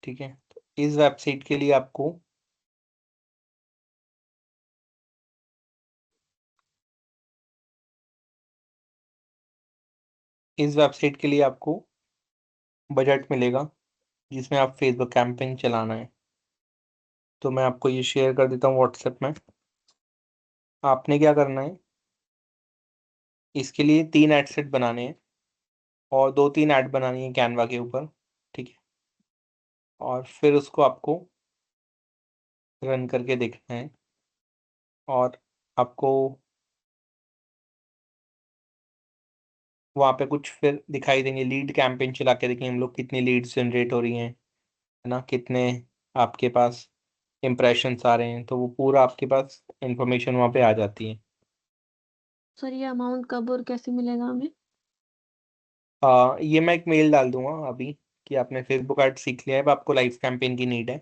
ठीक है। तो इस वेबसाइट के लिए आपको बजट मिलेगा जिसमें आप फेसबुक कैंपेन चलाना है। तो मैं आपको ये शेयर कर देता हूँ व्हाट्सएप में। आपने क्या करना है, इसके लिए 3 एड सेट बनाने हैं और 2-3 ऐड बनानी है कैनवा के ऊपर, ठीक है। और फिर उसको आपको रन करके देखना है और आपको वहाँ पे कुछ फिर दिखाई देंगे, लीड कैंपेन चला के देखेंगे हम लोग कितनी लीड्स जनरेट हो रही हैं, है ना, कितने आपके पास इम्प्रेशंस आ रहे हैं, तो वो पूरा आपके पास इंफॉर्मेशन वहाँ पे आ जाती है। सर ये अमाउंट कब और कैसे मिलेगा हमें? ये मैं एक मेल डाल दूंगा अभी कि आपने फेसबुक ऐड सीख लिया है, अब आपको लाइव कैंपेन की नीड है,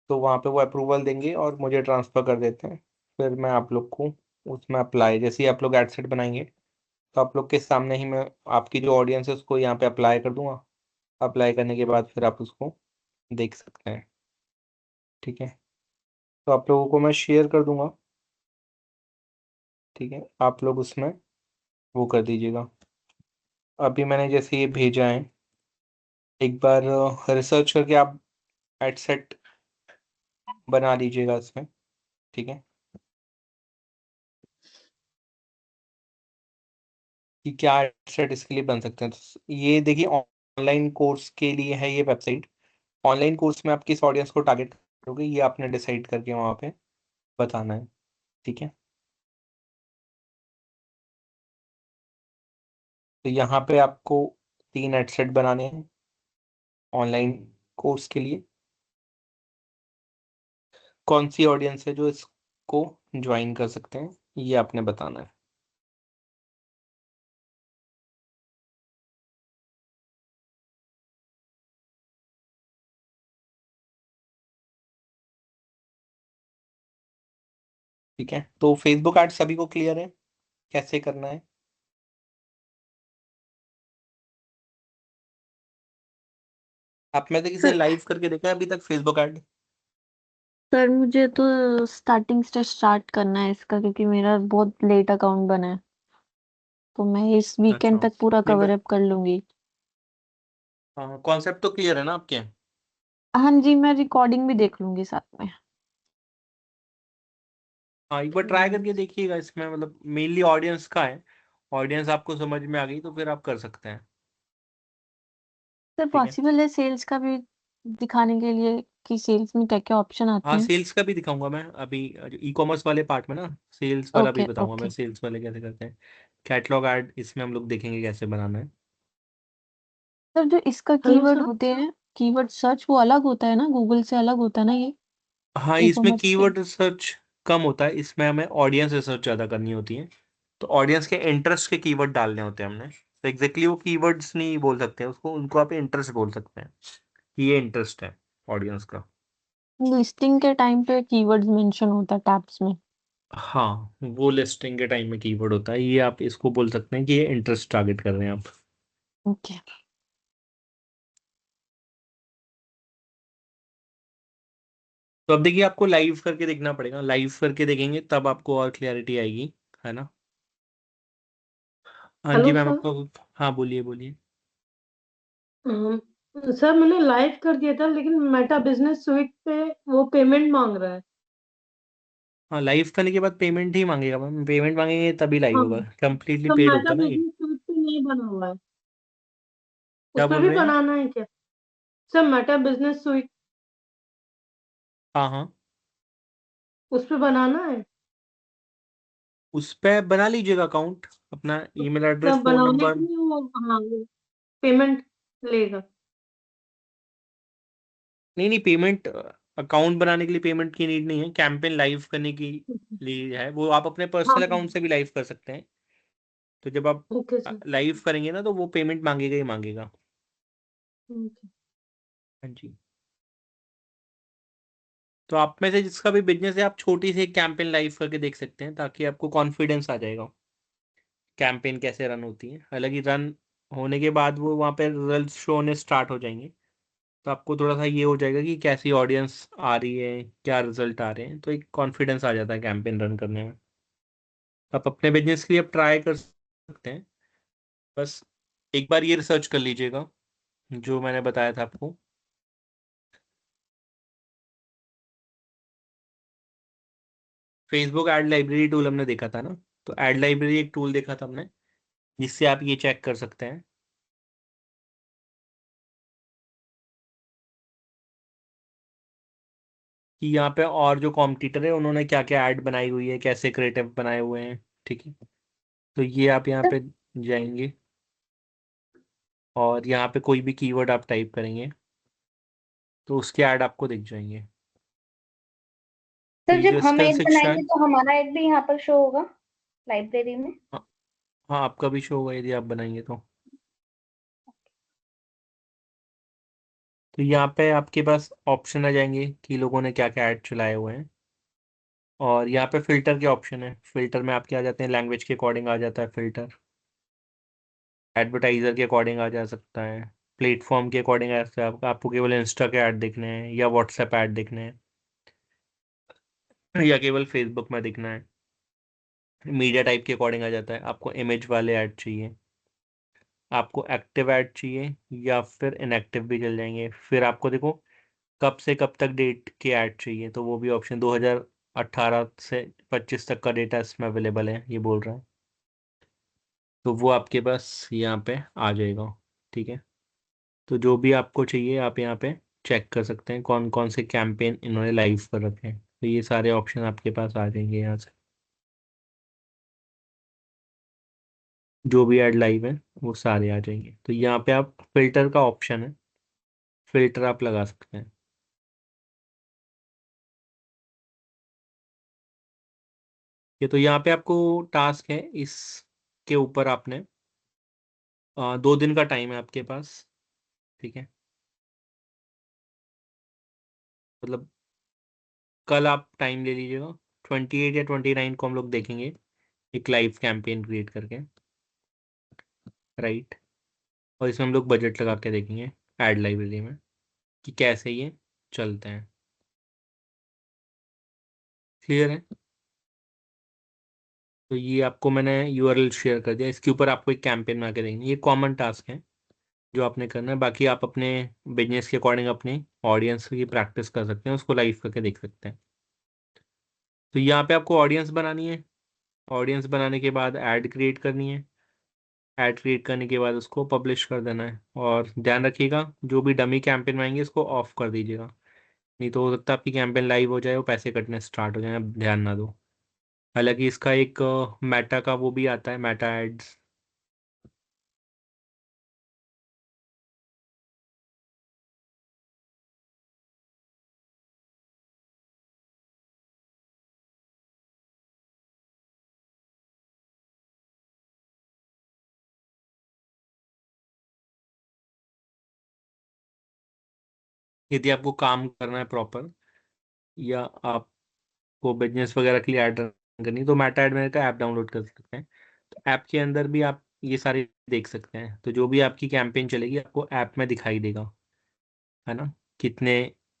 तो वहाँ पे वो अप्रूवल देंगे और मुझे ट्रांसफ़र कर देते हैं। फिर मैं आप लोग को उसमें अप्लाई, जैसे ही आप लोग एड सेट बनाएंगे तो आप लोग के सामने ही मैं आपकी जो ऑडियंस है उसको यहाँ पे अप्लाई कर दूंगा। अप्लाई करने के बाद फिर आप उसको देख सकते हैं, ठीक है। तो आप लोगों को मैं शेयर कर दूंगा, ठीक है। आप लोग उसमें वो कर दीजिएगा। अभी मैंने जैसे ये भेजा है, एक बार रिसर्च करके आप एड सेट बना लीजिएगा इसमें, ठीक है, कि क्या एड सेट इसके लिए बन सकते हैं। तो ये देखिए ऑनलाइन कोर्स के लिए है ये वेबसाइट। ऑनलाइन कोर्स में आप किस ऑडियंस को टारगेट करोगे ये आपने डिसाइड करके वहाँ पे बताना है, ठीक है। तो यहाँ पे आपको 3 एड सेट बनाने हैं ऑनलाइन कोर्स के लिए। कौन सी ऑडियंस है जो इसको ज्वाइन कर सकते हैं ये आपने बताना है। ठीक है, तो फेसबुक एड सभी को क्लियर है कैसे करना है? आप में से किसी सर लाइव करके देखा है अभी तक फेसबुक एड? सर मुझे तो स्टार्टिंग से स्टार्ट करना है इसका, क्योंकि मेरा बहुत लेट अकाउंट बना है, तो मैं इस वीकेंड अच्छा, तक पूरा नहीं कवर अप कर लूंगी। हाँ, कॉन्सेप्ट तो क्लियर है ना आपके? हाँ जी, मैं रिकॉर्डिंग भी देख लूंगी साथ में। हाँ, एक बार ट्राई करके देखिएगा इसमें, मतलब मेनली ऑडियंस का है। ऑडियंस आपको समझ में आ गई तो फिर आप कर सकते हैं, सर ठीक है। पॉसिबल है सेल्स का भी दिखाने के लिए, कि सेल्स में क्या क्या ऑप्शन आते हाँ, हैं? सेल्स का भी दिखाऊंगा मैं अभी, ई कॉमर्स वाले पार्ट में ना सेल्स वाला भी ओके बताऊंगा मैं, ओके। सेल्स वाले कैसे करते हैं। कैटलॉग ऐड इसमें हम लोग देखेंगे कैसे बनाना है। सर जो इसका हेलो कीवर्ड सर। होते हैं, कीवर्ड सर्च वो अलग होता है ना, गूगल से अलग होता है ना ये, हाँ, ई इसमें कॉमर्स के? कीवर्ड रिसर्च कम होता है, इसमें हमें ऑडियंस रिसर्च ज़्यादा करनी होती है। तो ऑडियंस के इंटरेस्ट के कीवर्ड डालने होते हैं हमने, तो एग्जैक्टली वो कीवर्ड्स नहीं बोल सकते हैं उसको, उनको आप इंटरेस्ट बोल सकते हैं कि ये इंटरेस्ट है ऑडियंस का। लिस्टिंग के टाइम पे कीवर्ड्स मेंशन होता है टैब्स में। हाँ, वो लिस्टिंग के टाइम में कीवर्ड होता है, ये आप इसको बोल सकते हैं कि ये इंटरेस्ट टारगेट कर रहे हैं आप। ओके। तो अब देखिए आपको लाइव करके देखना पड़ेगा, लाइव करके देखेंगे तब आपको और क्लैरिटी आएगी, है ना। हाँ जी हेलो मैम, सर। आपको, हाँ बोलिए बोलिए। सर मैंने लाइव कर दिया था, लेकिन मेटा बिजनेस स्वीट पे वो पेमेंट मांग रहा है। हाँ, लाइव करने के बाद पेमेंट ही मांगेगा मैम, पेमेंट मांगेंगे तभी लाइव हाँ, होगा, कंप्लीटली तो पेड मेटा होता है ना ये। बिजनेस स्वीट पे नहीं बना हुआ है। क्या उस पे बोल भी रहे हैं आप? बनाना है क्या? सर मेटा बिजनेस स्वीट हाँ हाँ, उस पे बनाना है। उस पर बना लीजिएगा अकाउंट, अपना ईमेल एड्रेस सर फ़ोन बनाने के नंबर। लिए वो, हाँ, वो पेमेंट लेगा। नहीं नहीं, पेमेंट, अकाउंट बनाने के लिए पेमेंट की नीड नहीं है, कैंपेन लाइव करने के लिए है वो, आप अपने हाँ, पर्सनल अकाउंट से भी लाइव कर सकते हैं। तो जब आप ओके सर। लाइव करेंगे ना तो वो पेमेंट मांगेगा ही मांगेगा। ओके। हाँ जी। तो आप में से जिसका भी बिजनेस है आप छोटी सी एक कैंपेन लाइव करके देख सकते हैं ताकि आपको कॉन्फिडेंस आ जाएगा कैंपेन कैसे रन होती है। हालांकि रन होने के बाद वो वहाँ पे रिजल्ट शो होने स्टार्ट हो जाएंगे। तो आपको थोड़ा सा ये हो जाएगा कि कैसी ऑडियंस आ रही है, क्या रिजल्ट आ रहे हैं, तो एक कॉन्फिडेंस आ जाता है कैंपेन रन करने में। आप अपने बिजनेस के लिए आप ट्राई कर सकते हैं। बस एक बार ये रिसर्च कर लीजिएगा जो मैंने बताया था आपको। फेसबुक एड लाइब्रेरी टूल हमने देखा था ना, तो एड लाइब्रेरी एक टूल देखा था हमने जिससे आप ये चेक कर सकते हैं कि यहाँ पे और जो कॉम्पिटिटर है उन्होंने क्या क्या ऐड बनाई हुई है, कैसे क्रिएटिव बनाए हुए हैं। ठीक है, तो ये आप यहाँ पे जाएंगे और यहाँ पे कोई भी कीवर्ड आप टाइप करेंगे तो उसके ऐड आपको दिख जाएंगे। तो सर ये जब जो हम स्किल ऐड शिक्षा बनाएंगे है, तो हमारा ऐड भी यहाँ पर शो होगा लाइब्रेरी में? हाँ हाँ, आपका भी शो होगा यदि आप बनाएंगे तो यहाँ पे आपके पास ऑप्शन आ जाएंगे कि लोगों ने क्या क्या ऐड चलाए हुए हैं। और यहाँ पे फिल्टर के ऑप्शन है, फिल्टर में आपके आ जाते हैं, लैंग्वेज के अकॉर्डिंग आ जाता है फिल्टर, एडवर्टाइजर के अकॉर्डिंग आ जा सकता है, प्लेटफॉर्म के अकॉर्डिंग आ सकता है। आपको केवल इंस्टा के ऐड दिखने हैं या व्हाट्सएप ऐड दिखने हैं या केवल फेसबुक में दिखना है। मीडिया टाइप के अकॉर्डिंग आ जाता है, आपको इमेज वाले ऐड चाहिए, आपको एक्टिव ऐड चाहिए या फिर इनएक्टिव भी चल जाएंगे। फिर आपको देखो कब से कब तक डेट के ऐड चाहिए, तो वो भी ऑप्शन 2018 से 25 तक का डेटा इसमें अवेलेबल है ये बोल रहा है। तो वो आपके पास यहाँ पे आ जाएगा। ठीक है, तो जो भी आपको चाहिए आप यहाँ पे चेक कर सकते हैं कौन कौन से कैंपेन इन्होंने लाइव कर रखे हैं। तो ये सारे ऑप्शन आपके पास आ जाएंगे यहाँ से, जो भी ऐड लाइव है वो सारे आ जाएंगे। तो यहाँ पे आप फिल्टर का ऑप्शन है, फिल्टर आप लगा सकते हैं। ये तो यहाँ पे आपको टास्क है, इसके ऊपर आपने 2 दिन का टाइम है आपके पास। ठीक है, मतलब कल आप टाइम ले लीजिएगा, 28 या 29 को हम लोग देखेंगे एक लाइव कैंपेन क्रिएट करके, राइट। और इसमें हम लोग बजट लगा के देखेंगे एड लाइब्रेरी में कि कैसे ये चलते हैं। क्लियर है? तो ये आपको मैंने यूआरएल शेयर कर दिया, इसके ऊपर आपको एक कैंपेन बना के देंगे। ये कॉमन टास्क है जो आपने करना है, बाकी आप अपने बिजनेस के अकॉर्डिंग अपने ऑडियंस की प्रैक्टिस कर सकते हैं, उसको लाइव करके देख सकते हैं। तो यहाँ पे आपको ऑडियंस बनानी है, ऑडियंस बनाने के बाद ऐड क्रिएट करनी है, ऐड क्रिएट करने के बाद उसको पब्लिश कर देना है। और ध्यान रखिएगा जो भी डमी कैंपेन आएंगे इसको ऑफ कर दीजिएगा, नहीं तो हो सकता है आपकी कैंपेन लाइव हो जाए वो पैसे कटने स्टार्ट हो जाए, अब ध्यान ना दो। हालांकि इसका एक मेटा का वो भी आता है, मेटा एड्स। यदि आपको काम करना है प्रॉपर या आपको बिजनेस वगैरह के लिए ऐड रन करनी है, तो मेटा एड मेरे का ऐप डाउनलोड कर सकते हैं। तो ऐप के अंदर भी आप ये सारे देख सकते हैं, तो जो भी आपकी कैंपेन चलेगी आपको ऐप में दिखाई देगा, है ना, कितने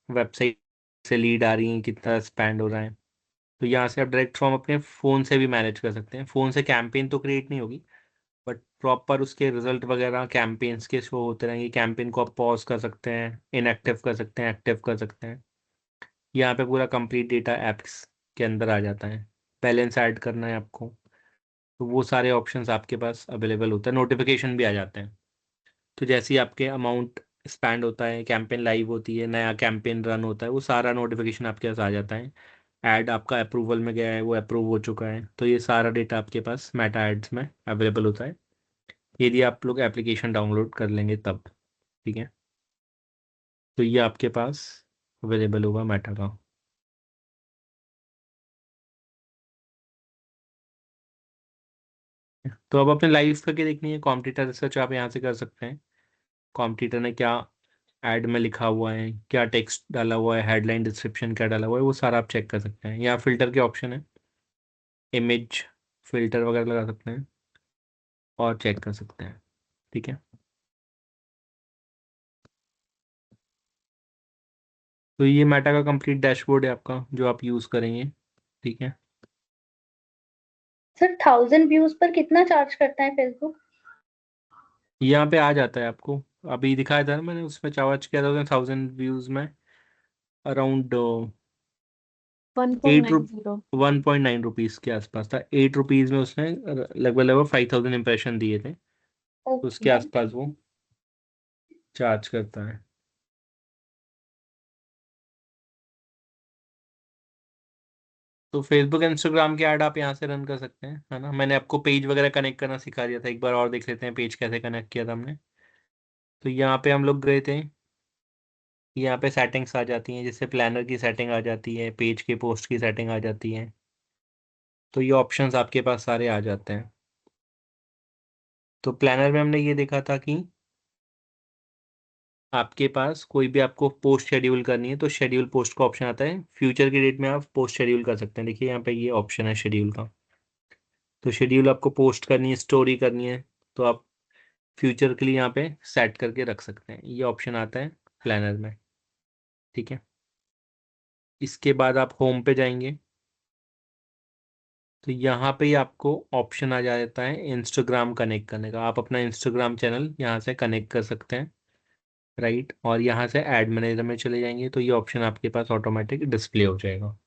वेबसाइट से लीड आ रही हैं, कितना स्पेंड हो रहा है। तो यहाँ से आप डायरेक्ट फ्रॉम अपने फ़ोन से भी मैनेज कर सकते हैं। फ़ोन से कैंपेन तो क्रिएट नहीं होगी बट प्रॉपर उसके रिजल्ट वगैरह कैंपेन्स के शो होते रहेंगे। कैंपेन को आप पॉज कर सकते हैं, इनएक्टिव कर सकते हैं, एक्टिव कर सकते हैं। यहाँ पे पूरा कंप्लीट डेटा एप्स के अंदर आ जाता है। बैलेंस ऐड करना है आपको तो वो सारे ऑप्शंस आपके पास अवेलेबल होता है, नोटिफिकेशन भी आ जाते हैं। तो जैसे ही आपके अमाउंट स्पेंड होता है, कैंपेन लाइव होती है, नया कैंपेन रन होता है, वो सारा नोटिफिकेशन आपके पास आ जाता है। ऐड आपका अप्रूवल में गया है, वो अप्रूव हो चुका है, तो ये सारा डेटा आपके पास मेटा एड्स में अवेलेबल होता है यदि आप लोग एप्लीकेशन डाउनलोड कर लेंगे तब। ठीक है, तो ये आपके पास अवेलेबल होगा मेटा का। तो अब अपने लाइव करके देखनी है, कॉम्पिटिटर रिसर्च आप यहाँ से कर सकते हैं। कॉम्पिटिटर ने क्या ऐड में लिखा हुआ है, क्या टेक्स्ट डाला हुआ है, हेडलाइन डिस्क्रिप्शन क्या डाला हुआ है, वो सारा आप चेक कर सकते हैं। यहाँ फिल्टर के ऑप्शन है, इमेज फिल्टर वगैरह लगा सकते हैं और चेक कर सकते हैं। ठीक ठीक है। तो ये मेटा का कंप्लीट डैशबोर्ड है आपका जो आप यूज करेंगे। ठीक है। सर 1000 व्यूज पर कितना चार्ज करता है फेसबुक? यहाँ पे आ जाता है आपको, अभी दिखाया था ना मैंने, उसमें चार्ज किया था 1000 व्यूज में अराउंड 8 1.90। 1.9 रुपीज़ के आसपास था। 8 रुपीज़ में उसने लगभग लगभग 5000 इंप्रेशन दिए थे, तो उसके ओके। आसपास वो चार्ज करता है। तो फेसबुक इंस्टाग्राम के ऐड आप यहाँ से रन कर सकते हैं, है ना। मैंने आपको पेज वगैरह कनेक्ट करना सिखा दिया था, एक बार और देख लेते हैं पेज कैसे कनेक्ट किया था हमने। तो यहाँ पे हम लोग गए थे, यहाँ पे सेटिंग्स आ जाती हैं, जैसे प्लानर की सेटिंग आ जाती है, पेज के पोस्ट की सेटिंग आ जाती है। तो ये ऑप्शंस आपके पास सारे आ जाते हैं। तो प्लानर में हमने ये देखा था कि आपके पास कोई भी आपको पोस्ट शेड्यूल करनी है तो शेड्यूल पोस्ट का ऑप्शन आता है। फ्यूचर की डेट में आप पोस्ट शेड्यूल कर सकते हैं। देखिए यहाँ पे ये ऑप्शन है शेड्यूल का। तो शेड्यूल आपको पोस्ट करनी है, स्टोरी करनी है, तो आप फ्यूचर के लिए यहाँ पे सेट करके रख सकते हैं। ये ऑप्शन आता है प्लानर में। ठीक है। इसके बाद आप होम पे जाएंगे, तो यहाँ पे ही आपको ऑप्शन आ जाता है इंस्टाग्राम कनेक्ट करने का। आप अपना इंस्टाग्राम चैनल यहाँ से कनेक्ट कर सकते हैं, राइट। और यहाँ से ऐड मैनेजर में चले जाएंगे तो ये ऑप्शन आपके पास ऑटोमेटिक डिस्प्ले हो जाएगा।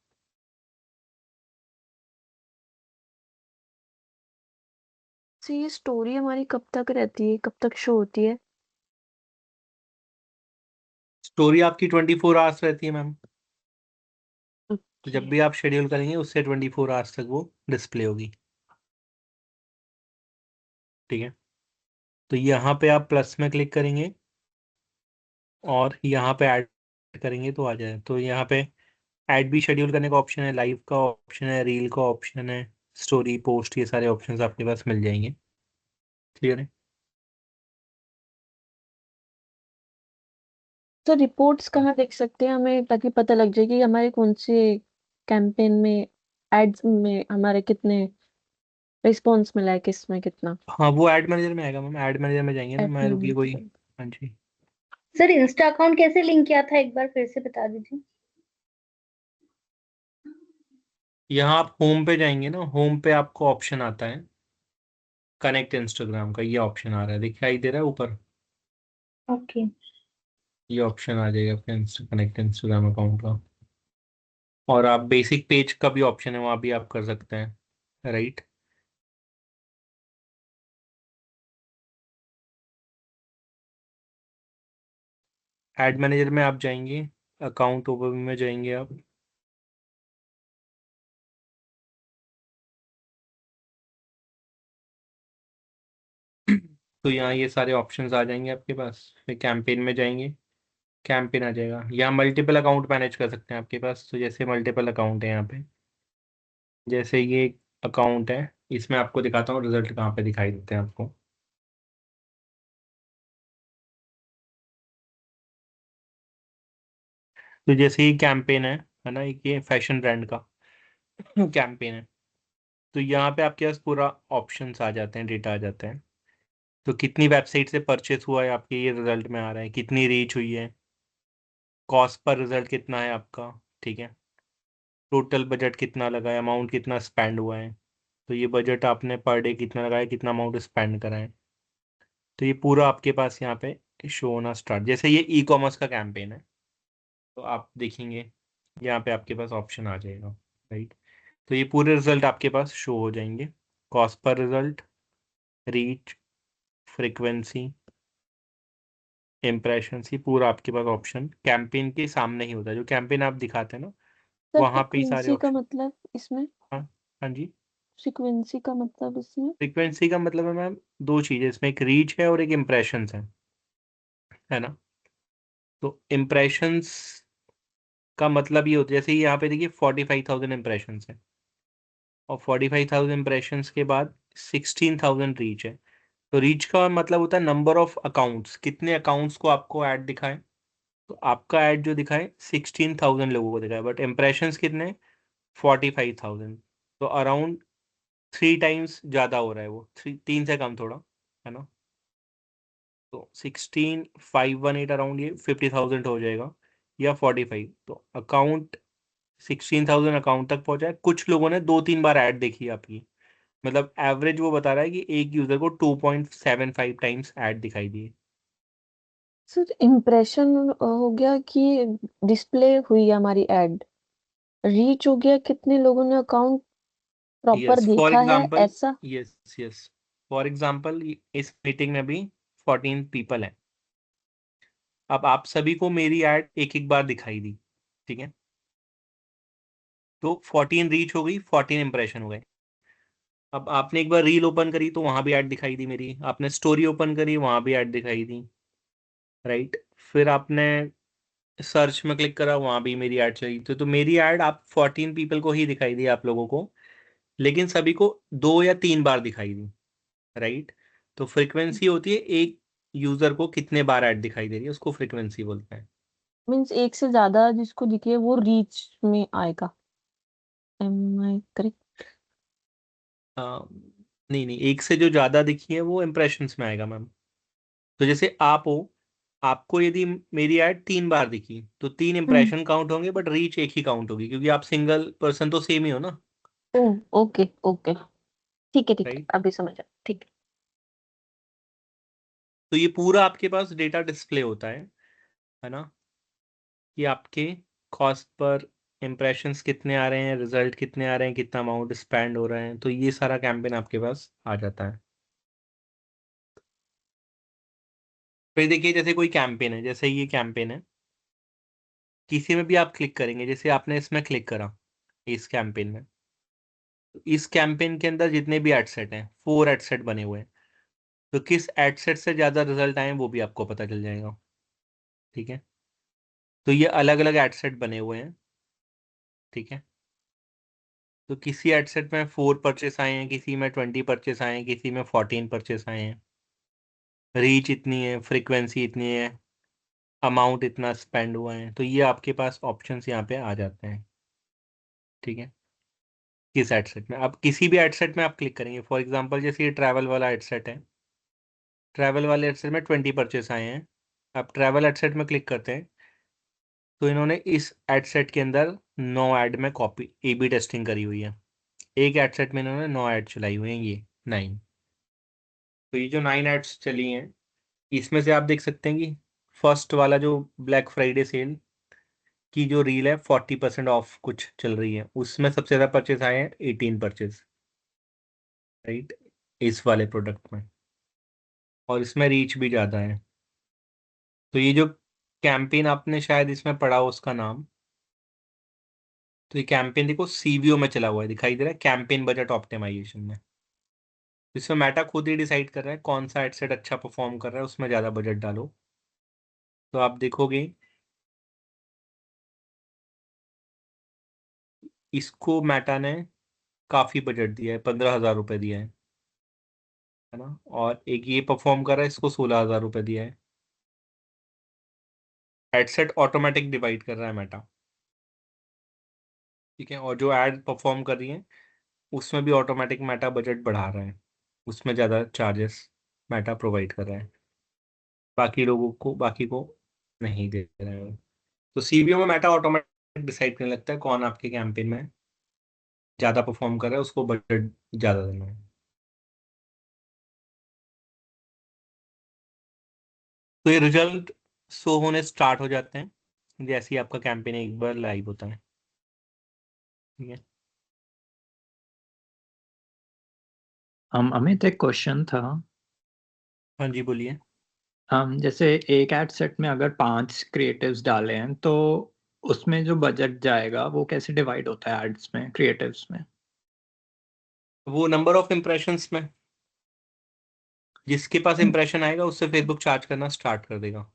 तो ये स्टोरी हमारी कब तक रहती है, कब तक शो होती है? स्टोरी आपकी 24 आवर्स रहती है मैम। तो ओके। जब भी आप शेड्यूल करेंगे उससे 24 आवर्स तक वो डिस्प्ले होगी। ठीक है। तो यहाँ पे आप प्लस में क्लिक करेंगे और यहाँ पे ऐड करेंगे तो आ जाए। तो यहाँ पे ऐड भी शेड्यूल करने का ऑप्शन है, लाइव का ऑप्शन है, रील का ऑप्शन है, स्टोरी पोस्ट, ये सारे ऑप्शंस आपके पास मिल जाएंगे। क्लियर है। तो रिपोर्ट्स कहाँ देख सकते हैं हमें, ताकि पता लग जाए कि हमारे कौन से कैंपेन में, एड्स में हमारे कितने रिस्पॉन्स मिला है, किस में कितना? हाँ वो ऐड मैनेजर में आएगा मैम। ऐड मैनेजर में जाएंगे ना, एड मैं रुकिए कोई। मैनेजर। हाँ जी। सर इंस्टा अकाउंट कैसे लिंक किया था, एक बार फिर से बता दीजिए। यहाँ आप होम पे जाएंगे ना, होम पे आपको ऑप्शन आता है कनेक्ट इंस्टाग्राम का। ये ऑप्शन आ रहा है, दिखाई दे रहा है ऊपर। ओके। ये ऑप्शन आ जाएगा आपके कनेक्ट इंस्टाग्राम अकाउंट का। और आप बेसिक पेज का भी ऑप्शन है, वहाँ भी आप कर सकते हैं, राइट। एड मैनेजर में आप जाएंगे, अकाउंट ओवरव्यू में जाएंगे आप। तो यहाँ ये सारे ऑप्शंस आ जाएंगे आपके पास। फिर कैंपेन में जाएंगे, कैंपेन आ जाएगा। यहाँ मल्टीपल अकाउंट मैनेज कर सकते हैं आपके पास। तो जैसे मल्टीपल अकाउंट है यहाँ पे, जैसे ये अकाउंट है, इसमें आपको दिखाता हूँ रिजल्ट कहाँ पे दिखाई देते हैं आपको। तो जैसे ये कैंपेन है ना, एक ये फैशन ब्रांड का कैंपेन है। तो यहाँ पे आपके पास पूरा ऑप्शंस आ जाते हैं, डेटा आ जाता है। तो कितनी वेबसाइट से परचेस हुआ है आपके, ये रिजल्ट में आ रहा है। कितनी रीच हुई है, कॉस्ट पर रिजल्ट कितना है आपका, ठीक है। टोटल बजट कितना लगा है, अमाउंट कितना स्पेंड हुआ है। तो ये बजट आपने पर डे कितना लगाया, कितना अमाउंट स्पेंड करा है। तो ये पूरा आपके पास यहाँ पे शो होना स्टार्ट। जैसे ये ई कॉमर्स का कैंपेन है, तो आप देखेंगे यहाँ पे आपके पास ऑप्शन आ जाएगा, राइट। तो ये पूरे रिजल्ट आपके पास शो हो जाएंगे। Cost per result, reach, frequency, impression, ये पूरा आपके पास ऑप्शन कैंपेन के सामने ही होता है। जो कैंपेन आप दिखाते हैं ना, सर वहाँ पे ही सारे फ्रीक्वेंसी का ऑप्शन। मतलब इसमें? हाँ। हाँ जी। फ्रीक्वेंसी का मतलब इसमें? फ्रीक्वेंसी का मतलब है मैम, दो चीज़ें इसमें, एक रीच है और एक इम्प्रेशंस है ना। तो इम्प्रेशंस का मतलब ये होता है, जैसे यहाँ पे देखिए 45,000 इम्प्रेशंस है, और 45,000 इम्प्रेशंस के बाद 16,000 रीच है। तो रीच का मतलब होता है नंबर ऑफ अकाउंट्स, कितने अकाउंट्स को आपको ऐड दिखाए। तो आपका ऐड जो दिखाए 16,000 लोगों को दिखाए, बट इम्प्रेशंस कितने, 45,000। तो अराउंड 3 टाइम्स ज़्यादा हो रहा है वो, 3 से कम थोड़ा, है ना। तो 16,518 अराउंड ये 50,000 हो जाएगा या 45। तो अकाउंट 16,000 अकाउंट तक पहुंचा है। कुछ लोगों ने 2-3 बार ऐड देखी है आपकी, मतलब एवरेज वो बता रहा है कि एक यूजर को 2.75 टाइम्स ऐड दिखाई दिए। सर इम्प्रेशन हो गया कि डिस्प्ले हुई हमारी एड, रीच हो गया कितने लोगों ने अकाउंट प्रॉपर यस फॉर देखा है एग्जांपल, ऐसा। यस यस फॉर एग्जांपल इस मीटिंग में भी 14 पीपल हैं। अब आप सभी को मेरी ऐड एक एक बार दिखाई दी, ठीक है, तो 14 रीच हो गई, 14 इंप्रेशन हो गए। अब आपने एक बार रील ओपन करी तो वहां भी ऐड दिखाई दी मेरी, आपने स्टोरी ओपन करी वहां भी ऐड दिखाई दी, राइट। फिर आपने सर्च में क्लिक करा वहां भी मेरी ऐड चली, तो मेरी ऐड आप 14 पीपल को ही दिखाई दी आप लोगों को, लेकिन सभी को 2 या 3 बार दिखाई दी, राइट। तो फ्रीक्वेंसी होती है एक यूजर को कितने बार ऐड दिखाई दे रही है, उसको फ्रीक्वेंसी बोलते हैं। मीन्स एक से ज्यादा जिसको दिखे वो रीच में आएगा, एम आई करेक्ट? नहीं नहीं, एक से जो ज्यादा दिखी है वो इम्प्रेशंस में आएगा मैम। तो जैसे आप हो, आपको यदि मेरी ऐड 3 बार दिखी तो 3 इंप्रेशन काउंट होंगे, बट रीच एक ही काउंट होगी क्योंकि आप सिंगल पर्सन तो सेम ही हो ना, ओ ओके ओके, ठीक है ठीक है, राइट। अभी समझा, ठीक तो ये पूरा आपके पास डेटा डिस्प्ले होता है ना, कि आपके कॉस्ट पर इम्प्रेशंस कितने आ रहे हैं, रिजल्ट कितने आ रहे हैं, कितना अमाउंट स्पेंड हो रहा है, तो ये सारा कैंपेन आपके पास आ जाता है। फिर देखिए जैसे कोई कैंपेन है, जैसे ये कैंपेन है, किसी में भी आप क्लिक करेंगे, जैसे आपने इसमें क्लिक करा इस कैंपेन में, तो इस कैंपेन के अंदर जितने भी एड सेट हैं 4 एड सेट बने हुए हैं, तो किस एड सेट से ज़्यादा रिजल्ट आए वो भी आपको पता चल जाएगा, ठीक है। तो ये अलग अलग एड सेट बने हुए हैं, ठीक है। तो किसी एड सेट में 4 परचेस आए हैं, किसी में 20 परचेस आए हैं, किसी में 14 परचेस आए हैं, रीच इतनी है, फ्रीक्वेंसी इतनी है, अमाउंट इतना स्पेंड हुआ है, तो ये आपके पास ऑप्शंस यहाँ पे आ जाते हैं, ठीक है। किस एड सेट में, अब किसी भी एड सेट में आप क्लिक करेंगे, फॉर एग्जांपल जैसे ये ट्रैवल वाला एड सेट है, ट्रैवल वाले एड सेट में 20 परचेस आए हैं। आप ट्रैवल एड सेट में क्लिक करते हैं तो इन्होंने इस एड सेट के अंदर 9 ऐड में कॉपी ए बी टेस्टिंग करी हुई है। एक एड सेट में इन्होंने 9 ऐड चलाई हुई हैं, ये 9। तो ये जो 9 एड्स चली हैं, इसमें से आप देख सकते हैं कि फर्स्ट वाला जो ब्लैक फ्राइडे सेल की जो रील है 40% ऑफ कुछ चल रही है, उसमें सबसे ज़्यादा परचेस आए हैं 18 परचेस, राइट, इस वाले प्रोडक्ट में, और इसमें रीच भी ज़्यादा है। तो ये जो कैंपेन आपने शायद इसमें पढ़ा हो उसका नाम, तो ये कैंपेन देखो सीवीओ में चला हुआ है, दिखाई दे रहा है कैंपेन बजट ऑप्टिमाइजेशन में। तो इसमें मेटा खुद ही डिसाइड कर रहा है कौन सा एडसेट अच्छा परफॉर्म कर रहा है, उसमें ज़्यादा बजट डालो। तो आप देखोगे इसको मेटा ने काफ़ी बजट दिया है, 15,000 रुपये दिया है ना, और एक ये परफॉर्म कर रहा है, इसको 16,000 रुपये दिया है। हेडसेट ऑटोमेटिक डिवाइड कर रहा है मेटा, ठीक है, और जो एड परफॉर्म कर रही है उसमें भी ऑटोमेटिक मेटा बजट बढ़ा रहा है, उसमें ज़्यादा चार्जेस मेटा प्रोवाइड कर रहा है, बाकी लोगों को, बाकी को नहीं दे रहा है। तो सीबीओ में मेटा ऑटोमेटिक डिसाइड करने लगता है कौन आपके कैंपेन में ज़्यादा परफॉर्म कर रहा है, उसको बजट ज़्यादा देना है। तो ये रिजल्ट शो होने स्टार्ट हो जाते हैं जैसे ही आपका कैंपेन एक बार लाइव होता है, ठीक है। अमित, एक क्वेश्चन था। हाँ जी बोलिए। जैसे एक एड सेट में अगर 5 क्रिएटिव्स डाले हैं तो उसमें जो बजट जाएगा वो कैसे डिवाइड होता है एड्स में, क्रिएटिव्स में? वो नंबर ऑफ इम्प्रेशंस में, जिसके पास इंप्रेशन आएगा उससे फेसबुक चार्ज करना स्टार्ट कर देगा।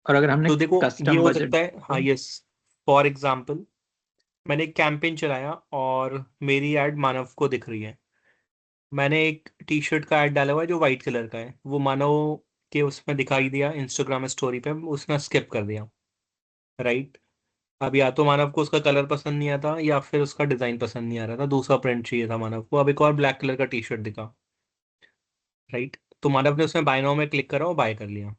और अगर हमने तो देखो ये कस्टम हो बजट, सकता है, हाँ यस, फॉर एग्जाम्पल मैंने एक कैंपेन चलाया और मेरी ऐड मानव को दिख रही है, मैंने एक टी शर्ट का ऐड डाला हुआ है जो वाइट कलर का है, वो मानव के उसमें दिखाई दिया इंस्टाग्राम स्टोरी पे, उसने स्किप कर दिया, राइट। अब या तो मानव को उसका कलर पसंद नहीं आता या फिर उसका डिजाइन पसंद नहीं आ रहा था, दूसरा प्रिंट चाहिए था मानव को, अब एक और ब्लैक कलर का टी शर्ट दिखा, राइट। तुम्हारा अपने उसमें बाय नाउ में क्लिक करा और बाय कर लिया,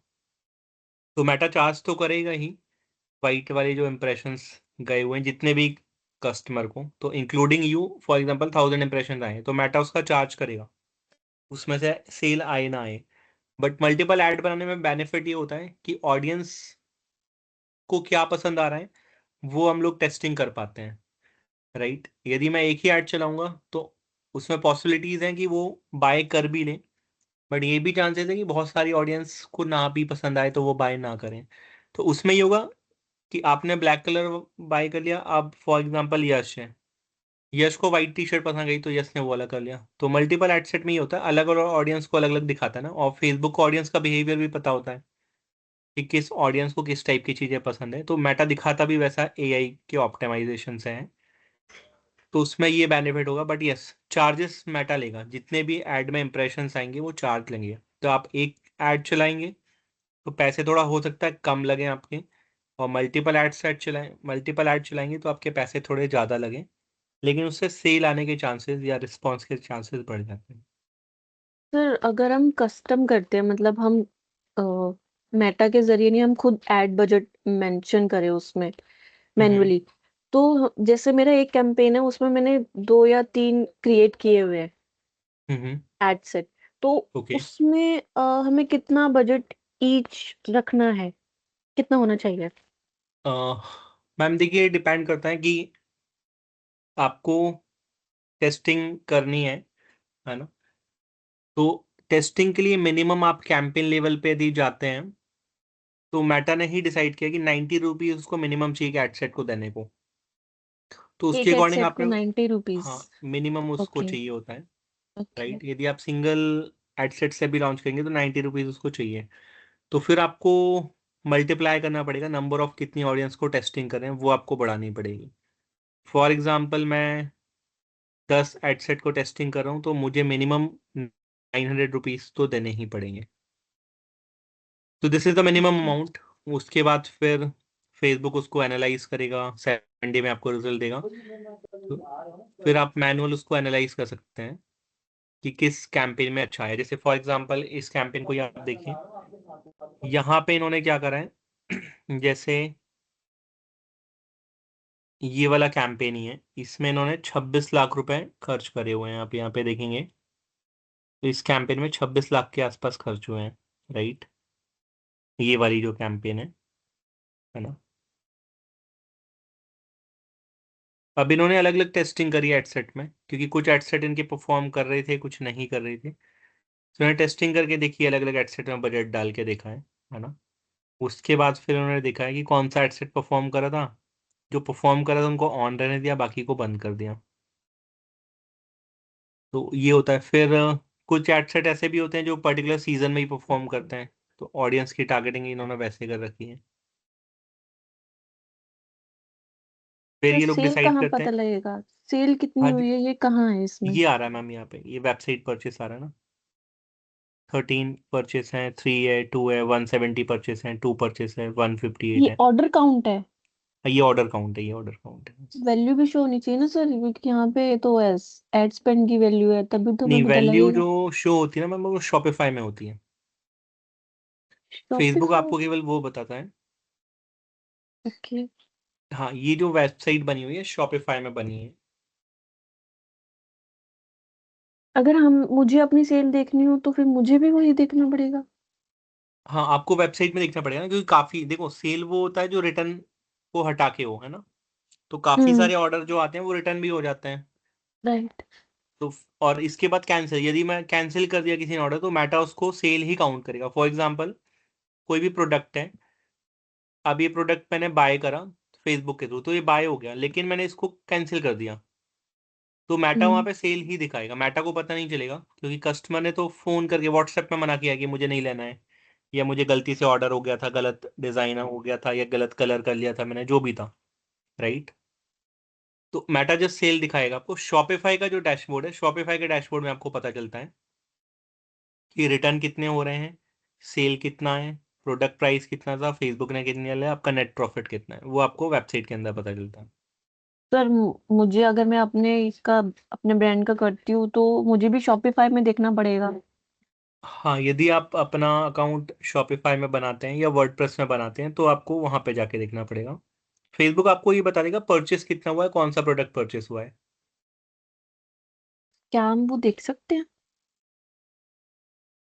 तो मेटा चार्ज तो करेगा ही। वाइट वाले जो इम्प्रेशंस गए हुए हैं जितने भी कस्टमर को, तो including you, for example 1000 impression आए तो मेटा उसका चार्ज करेगा, उसमें से सेल आए ना आए। बट मल्टीपल ऐड बनाने में बेनिफिट ये होता है कि ऑडियंस को क्या पसंद आ रहा है वो हम लोग टेस्टिंग कर पाते हैं, राइट। यदि मैं एक ही ऐड चलाऊंगा तो उसमें पॉसिबिलिटीज हैं कि वो बाय कर भी लें, बट ये भी चांसेस है कि बहुत सारी ऑडियंस को ना भी पसंद आए तो वो बाय ना करें। तो उसमें ये होगा कि आपने ब्लैक कलर बाय कर लिया, अब फॉर एग्जांपल यश है, यश को व्हाइट टी शर्ट पसंद गई तो यश ने वो वाला कर लिया। तो मल्टीपल एड सेट में ये होता है, अलग अलग ऑडियंस को अलग अलग दिखाता है ना, और फेसबुक को ऑडियंस का बिहेवियर भी पता होता है कि किस ऑडियंस को किस टाइप की चीजें पसंद है, तो मेटा दिखाता भी वैसा एआई के ऑप्टिमाइजेशन से है। तो उसमें ये बेनिफिट होगा, बट यस चार्जेस मेटा लेगा, जितने भी ऐड में इंप्रेशंस आएंगे वो चार्ज लेंगे। तो आप एक ऐड चलाएंगे तो पैसे थोड़ा हो सकता है कम लगे आपके, और मल्टीपल ऐड चलाएंगे तो आपके पैसे थोड़े ज़्यादा लगें, लेकिन उससे सेल आने के चांसेस या रिस्पॉन्स के चांसेस बढ़ जाते हैं। सर अगर हम कस्टम करते हैं, मतलब हम मेटा के जरिए नहीं, हम खुद ऐड बजट मेंशन करें उसमें मैन्युअली, तो जैसे मेरा एक कैंपेन है उसमें मैंने 2 या 3 क्रिएट किए हुए हैं हम्म। एड सेट, तो ओके। उसमें हमें कितना बजट ईच रखना है, कितना होना चाहिए? मैम देखिए, डिपेंड करता है कि आपको टेस्टिंग करनी है ना। तो टेस्टिंग के लिए मिनिमम आप कैंपेन लेवल पे यदि जाते हैं तो मेटा ने ही डिसाइड किया कि 90 रुपीज उसको मिनिमम चाहिए कि एडसेट को देने को, तो उसके एक एड अकॉर्डिंग सेट को आपने, 90 रुपीज? हाँ मिनिमम उसको ओके। चाहिए होता है, ओके। राइट। यदि आप सिंगल एडसेट से भी लॉन्च करेंगे तो 90 रुपीज उसको चाहिए। तो फिर आपको मल्टीप्लाई करना पड़ेगा, नंबर ऑफ कितनी ऑडियंस को टेस्टिंग करें वो आपको बढ़ानी पड़ेगी। फॉर एग्जाम्पल मैं 10 एडसेट को टेस्टिंग कर रहा हूँ तो मुझे मिनिमम 900 रुपीज तो देने ही पड़ेंगे। तो this is the minimum okay. Amount. उसके बाद फिर फेसबुक उसको एनालाइज करेगा, 7 डे में आपको रिजल्ट देगा। तो फिर आप मैनुअल उसको एनालाइज कर सकते हैं कि किस कैंपेन में अच्छा है। जैसे फॉर एग्जांपल इस कैंपेन को आप देखिए, यहाँ पे इन्होंने क्या करा है जैसे ये वाला कैंपेन ही है, इसमें इन्होंने 26 लाख रुपए खर्च करे हुए हैं, आप यहाँ पे देखेंगे तो इस कैंपेन में 26 लाख के आसपास खर्च हुए हैं, राइट। ये वाली जो कैंपेन है ना। अब इन्होंने अलग अलग टेस्टिंग करी है एडसेट में, क्योंकि कुछ एडसेट इनके परफॉर्म कर रहे थे कुछ नहीं कर रहे थे, तो इन्होंने टेस्टिंग करके देखी, अलग अलग एडसेट में बजट डाल के देखा है ना। उसके बाद फिर उन्होंने देखा है कि कौन सा एडसेट परफॉर्म करा था, जो परफॉर्म करा था उनको ऑन रहने दिया, बाकी को बंद कर दिया। तो ये होता है। फिर कुछ एडसेट ऐसे भी होते हैं जो पर्टिकुलर सीजन में ही परफॉर्म करते हैं, तो ऑडियंस की टारगेटिंग इन्होंने वैसे कर रखी है। फिर सर ये लोग सेल डिसाइड कहाँ करते पता हैं। लगेगा? सेल कितनी हाँ हुई है, ये कहाँ है इसमें? ये आ रहा है मैम, यहाँ पे ये वेबसाइट परचेस आ रहा है ना। 13 परचेस हैं, 3 है, 2 है, 170 परचेस हैं, 2 परचेस है, 158 ये है। ऑर्डर काउंट है? ये ऑर्डर काउंट है, ये ऑर्डर काउंट है। वैल्यू भी शो होनी चाहिए ना सर, क्योंकि यहाँ पे तो एड स्पेंड की वैल्यू है, तभी तो नहीं, हमें पता वैल्यू लगेगा। जो शो होती है ना मैम वो शॉपिफाई में होती है। Facebook Shopify? आपको केवल वो बताता है। ओके। हाँ, ये जो वेबसाइट बनी हुई है शॉपिफाई में बनी है। अगर हम मुझे अपनी सेल देखनी हो तो फिर मुझे भी वही देखना पड़ेगा? हाँ, आपको वेबसाइट में देखना पड़ेगा ना, क्योंकि काफी देखो सेल वो होता है जो रिटर्न को हटा के हो, है ना। तो काफी हम्म। सारे ऑर्डर जो आते हैं वो रिटर्न भी हो जाते हैं। राइट। तो और इसके बाद कैंसिल, यदि मैं कैंसिल कर दिया किसी ने ऑर्डर तो मेटा उसको सेल ही काउंट करेगा। फॉर एग्जांपल कोई भी प्रोडक्ट है, अब ये प्रोडक्ट मैंने बाय करा फेसबुक के थ्रू तो ये बाय हो गया, लेकिन मैंने इसको कैंसिल कर दिया तो मेटा वहां हम्म। पे सेल ही दिखाएगा, मेटा को पता नहीं चलेगा, क्योंकि कस्टमर ने तो फोन करके व्हाट्सएप में मना किया कि मुझे नहीं लेना है, या मुझे गलती से ऑर्डर हो गया था, गलत डिजाइन हो गया था, या गलत कलर कर लिया था मैंने, जो भी था, राइट। तो मेटा जस्ट सेल दिखाएगा आपको। शॉपिफाई का जो डैशबोर्ड है, शॉपिफाई के डैशबोर्ड में आपको पता चलता है कि रिटर्न कितने हो रहे हैं, सेल कितना है, प्रोडक्ट प्राइस कितना था, फेसबुक ने कितनी लिया, आपका नेट प्रॉफिट कितना है, वो आपको वेबसाइट के अंदर पता चलता है। सर मुझे अगर मैं अपने इसका अपने ब्रांड का करती हूँ तो मुझे भी शॉपिफाई में देखना पड़ेगा? हाँ, यदि आप अपना अकाउंट शॉपिफाई में बनाते हैं या वर्डप्रेस में बनाते हैं तो आपको वहां पे जाके देखना पड़ेगा। फेसबुक आपको ये बता देगा परचेस कितना हुआ है, कौन सा प्रोडक्ट परचेस हुआ है। क्या हम वो देख सकते हैं?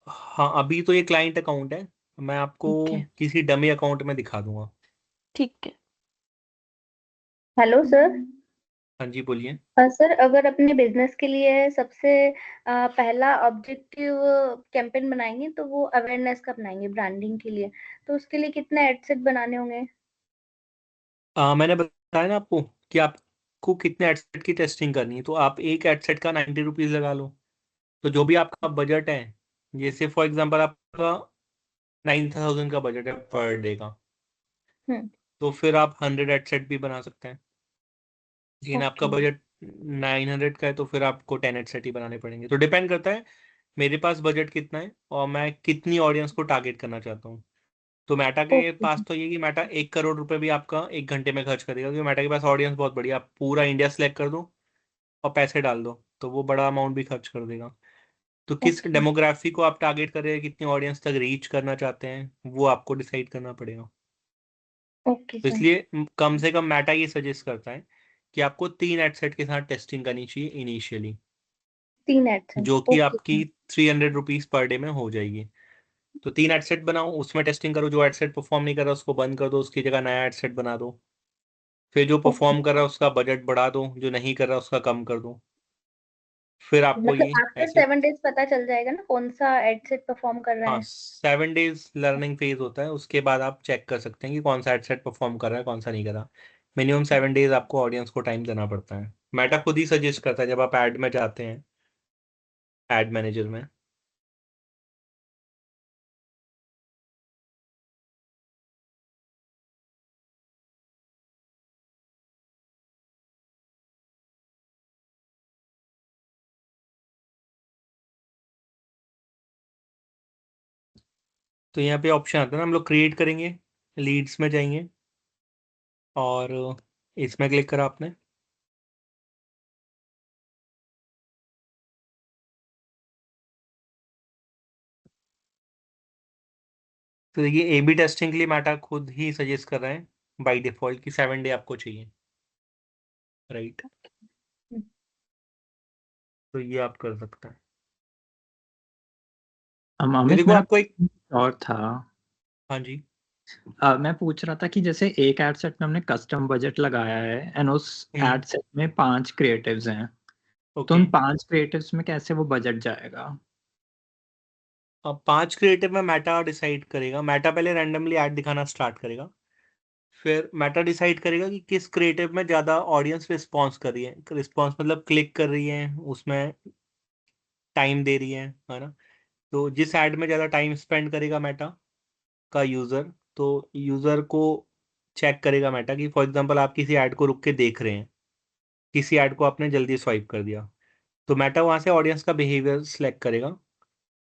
हाँ, अभी तो ये क्लाइंट अकाउंट है, मैं आपको ओके, किसी डमी अकाउंट में दिखा दूंगा। ठीक है। Hello sir. हाँ जी, बोलिए। सर, अगर अपने बिजनेस के लिए सबसे पहला ऑब्जेक्टिव कैंपेन बनाएंगे तो वो अवेयरनेस का बनाएंगे, ब्रांडिंग के लिए। तो उसके लिए कितने एडसेट बनाने होंगे? मैंने बताया ना आपको कि आपको कितने एडसेट की टेस्टिंग करनी है, तो आप एक एडसेट का 90 रुपीज लगा लो। तो जो भी आपका बजट है, जैसे फॉर एग्जांपल आपका 9,000 का बजट है पर डे का, हम्म। तो फिर आप 100 एडसेट भी बना सकते हैं। लेकिन आपका ओके, बजट 900 का है तो फिर आपको 10 एडसेट ही बनाने पड़ेंगे। तो डिपेंड करता है मेरे पास बजट कितना है और मैं कितनी ऑडियंस को टारगेट करना चाहता हूँ। तो मेटा के ओके। पास तो ये कि मेटा 1 करोड़ रुपए भी आपका 1 घंटे में खर्च करेगा, क्योंकि मेटा के पास ऑडियंस बहुत बढ़िया। आप पूरा इंडिया सेलेक्ट कर दो और पैसे डाल दो तो वो बड़ा अमाउंट भी खर्च कर देगा। तो किस ओके। डेमोग्राफी को आप टारगेट कर रहे हैं, कितनी ऑडियंस तक रीच करना चाहते हैं, वो आपको डिसाइड करना पड़ेगा। ओके तो सर। इसलिए कम से कम मेटा ये सजेस्ट करता है कि आपको 3 एडसेट के साथ टेस्टिंग करनी चाहिए इनिशियली, 3 एडसेट। जो कि ओके आपकी सर। 300 रुपीज पर डे में हो जाएगी। तो 3 एडसेट बनाओ, उसमें टेस्टिंग करो, जो एडसेट परफॉर्म नहीं कर रहा उसको बंद कर दो, उसकी जगह नया एडसेट बना दो। फिर जो ओके। परफॉर्म कर रहा है उसका बजट बढ़ा दो, जो नहीं कर रहा उसका कम कर दो। फिर आपको मतलब ये आफ्टर ऐसे, 7 डेज पता चल जाएगा ना कौन सा एडसेट परफॉर्म कर रहा हाँ, है? 7 डेज लर्निंग फेज होता है, उसके बाद आप चेक कर सकते हैं कि कौन सा एडसेट परफॉर्म कर रहा है, कौन सा नहीं कर रहा। मिनिमम 7 डेज आपको ऑडियंस को टाइम देना पड़ता है। मेटा खुद ही सजेस्ट करता है जब आप ऐड में जाते हैं, एड मैनेजर में। तो यहाँ पे ऑप्शन आता है ना, हम लोग क्रिएट करेंगे, लीड्स में जाएंगे और इसमें क्लिक करा आपने। तो देखिए, ए बी टेस्टिंग के लिए मेटा खुद ही सजेस्ट कर रहे हैं बाय डिफॉल्ट कि 7 डे आपको चाहिए, राइट। तो ये आप कर सकते हैं। तो अमित, देखो मेरा आपको एक, और था। हाँ जी। मैं पूछ रहा था कि जैसे एक एड सेट में हमने कस्टम बजट लगाया है एंड उस हम्म। एड सेट में 5 क्रिएटिव्स हैं, तो ओके। उन 5 क्रिएटिव्स में कैसे वो बजट जाएगा? अब 5 क्रिएटिव में मेटा डिसाइड करेगा। मेटा पहले रैंडमली ऐड दिखाना स्टार्ट करेगा, फिर मेटा डिसाइड करेगा कि किस क्रिएटिव में ज़्यादा ऑडियंस रिस्पॉन्स कर रही है। रिस्पॉन्स मतलब क्लिक कर रही है, उसमें टाइम दे रही है ना। तो जिस ऐड में ज़्यादा टाइम स्पेंड करेगा मेटा का यूज़र, तो यूज़र को चेक करेगा मेटा कि फॉर एग्जांपल आप किसी ऐड को रुक के देख रहे हैं, किसी ऐड को आपने जल्दी स्वाइप कर दिया, तो मेटा वहाँ से ऑडियंस का बिहेवियर सेलेक्ट करेगा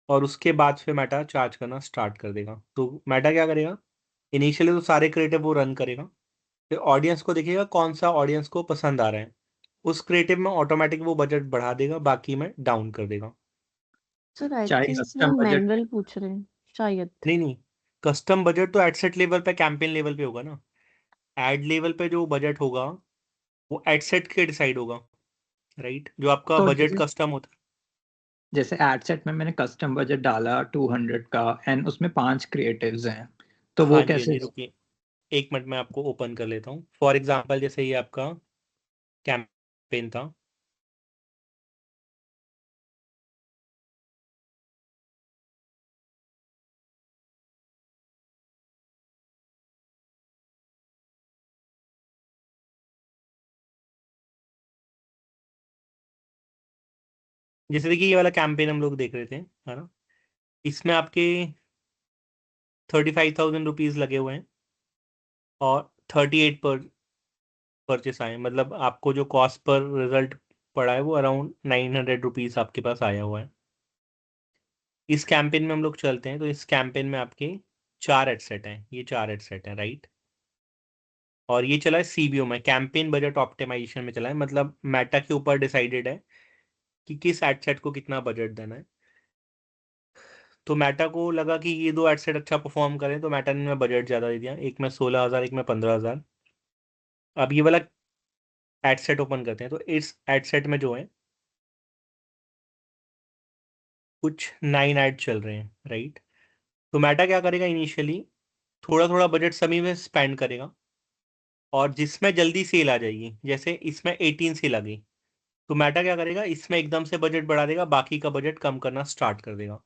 और उसके बाद फिर मेटा चार्ज करना स्टार्ट कर देगा। तो मेटा क्या करेगा, इनिशियली तो सारे क्रिएटिव वो रन करेगा, फिर ऑडियंस को देखेगा कौन सा ऑडियंस को पसंद आ रहा है, उस क्रिएटिव में ऑटोमेटिक वो बजट बढ़ा देगा, बाकी में डाउन कर देगा। सर आई चाहे थिंक वो कस्टम बजट। मैनुअल पूछ रहे हैं शायद। नहीं नहीं, कस्टम बजट तो एडसेट लेवल पे, कैंपेन लेवल पे होगा ना। एड लेवल पे जो बजट होगा वो एडसेट के डिसाइड होगा, राइट, जो आपका तो बजट जैसे कस्टम होता जैसे एड सेट में मैंने कस्टम बजट डाला 200 का एंड उसमें 5 क्रिएटिव्स हैं, है। तो वो हाँ जी, हाँ कैसे? जी, रुकिए 1 मिनट में आपको ओपन कर लेता हूँ। फॉर एग्जाम्पल जैसे ये आपका कैंपेन था, जैसे देखिए ये वाला कैंपेन हम लोग देख रहे थे, है ना। इसमें आपके 35,000 रुपीज लगे हुए हैं और 38 पर परचेस आए, मतलब आपको जो कॉस्ट पर रिजल्ट पड़ा है वो अराउंड 900 रुपीज आपके पास आया हुआ है। इस कैंपेन में हम लोग चलते हैं, तो इस कैंपेन में आपके 4 एडसेट हैं, ये 4 एडसेट हैं, राइट। और ये चला है सीबीओ में, कैंपेन बजट ऑप्टिमाइजेशन में चला है, मतलब मेटा के ऊपर डिसाइडेड है कि किस एडसेट को कितना बजट देना है। तो मेटा को लगा कि ये दो एड सेट अच्छा परफॉर्म करें, तो मेटा ने बजट ज़्यादा दे दिया, एक में 16,000 एक में 15,000। अब ये वाला एड सेट ओपन करते हैं, तो इस एड सेट में जो है कुछ 9 ऐड चल रहे हैं, राइट। तो मेटा क्या करेगा, इनिशियली थोड़ा थोड़ा बजट सभी में स्पेंड करेगा, और जिसमें जल्दी सेल आ जाएगी, जैसे इसमें 18 सेल आ गई, तो मेटा क्या करेगा, इसमें एकदम से बजट बढ़ा देगा, बाकी का बजट कम करना स्टार्ट कर देगा।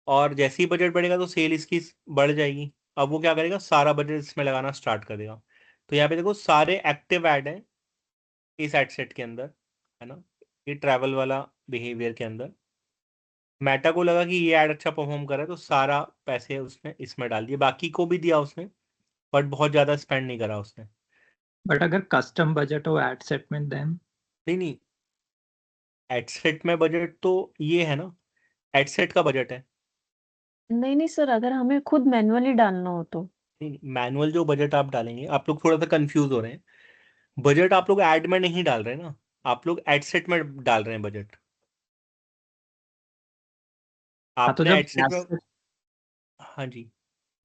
और जैसे ही बजट बढ़ेगा तो सेल इसकी बढ़ जाएगी। अब वो क्या करेगा, सारा बजट इसमें लगाना स्टार्ट कर देगा। तो यहाँ पे देखो सारे एक्टिव ऐड हैं इस एड सेट के अंदर, है ना, ये ट्रैवल वाला बिहेवियर के अंदर। मेटा को लगा कि ये ऐड अच्छा परफॉर्म कर रहा है, तो सारा पैसे उसने इसमें डाल दिए, बाकी को भी दिया उसने, बट बहुत ज़्यादा स्पेंड नहीं करा उसने। बट अगर कस्टम बजट हो एड सेट में देन? नहीं नहीं, एड सेट में बजट तो ये है ना, एड सेट का बजट है। नहीं नहीं सर, अगर हमें खुद मैन्युअली डालना हो तो। नहीं, मैनुअल जो बजट आप डालेंगे, आप लोग थोड़ा सा कंफ्यूज हो रहे हैं। बजट आप लोग ऐड में नहीं डाल रहे ना, आप लोग एड सेट में डाल रहे हैं बजट। हाँ, तो आपने जब एड सेट में, हाँ जी,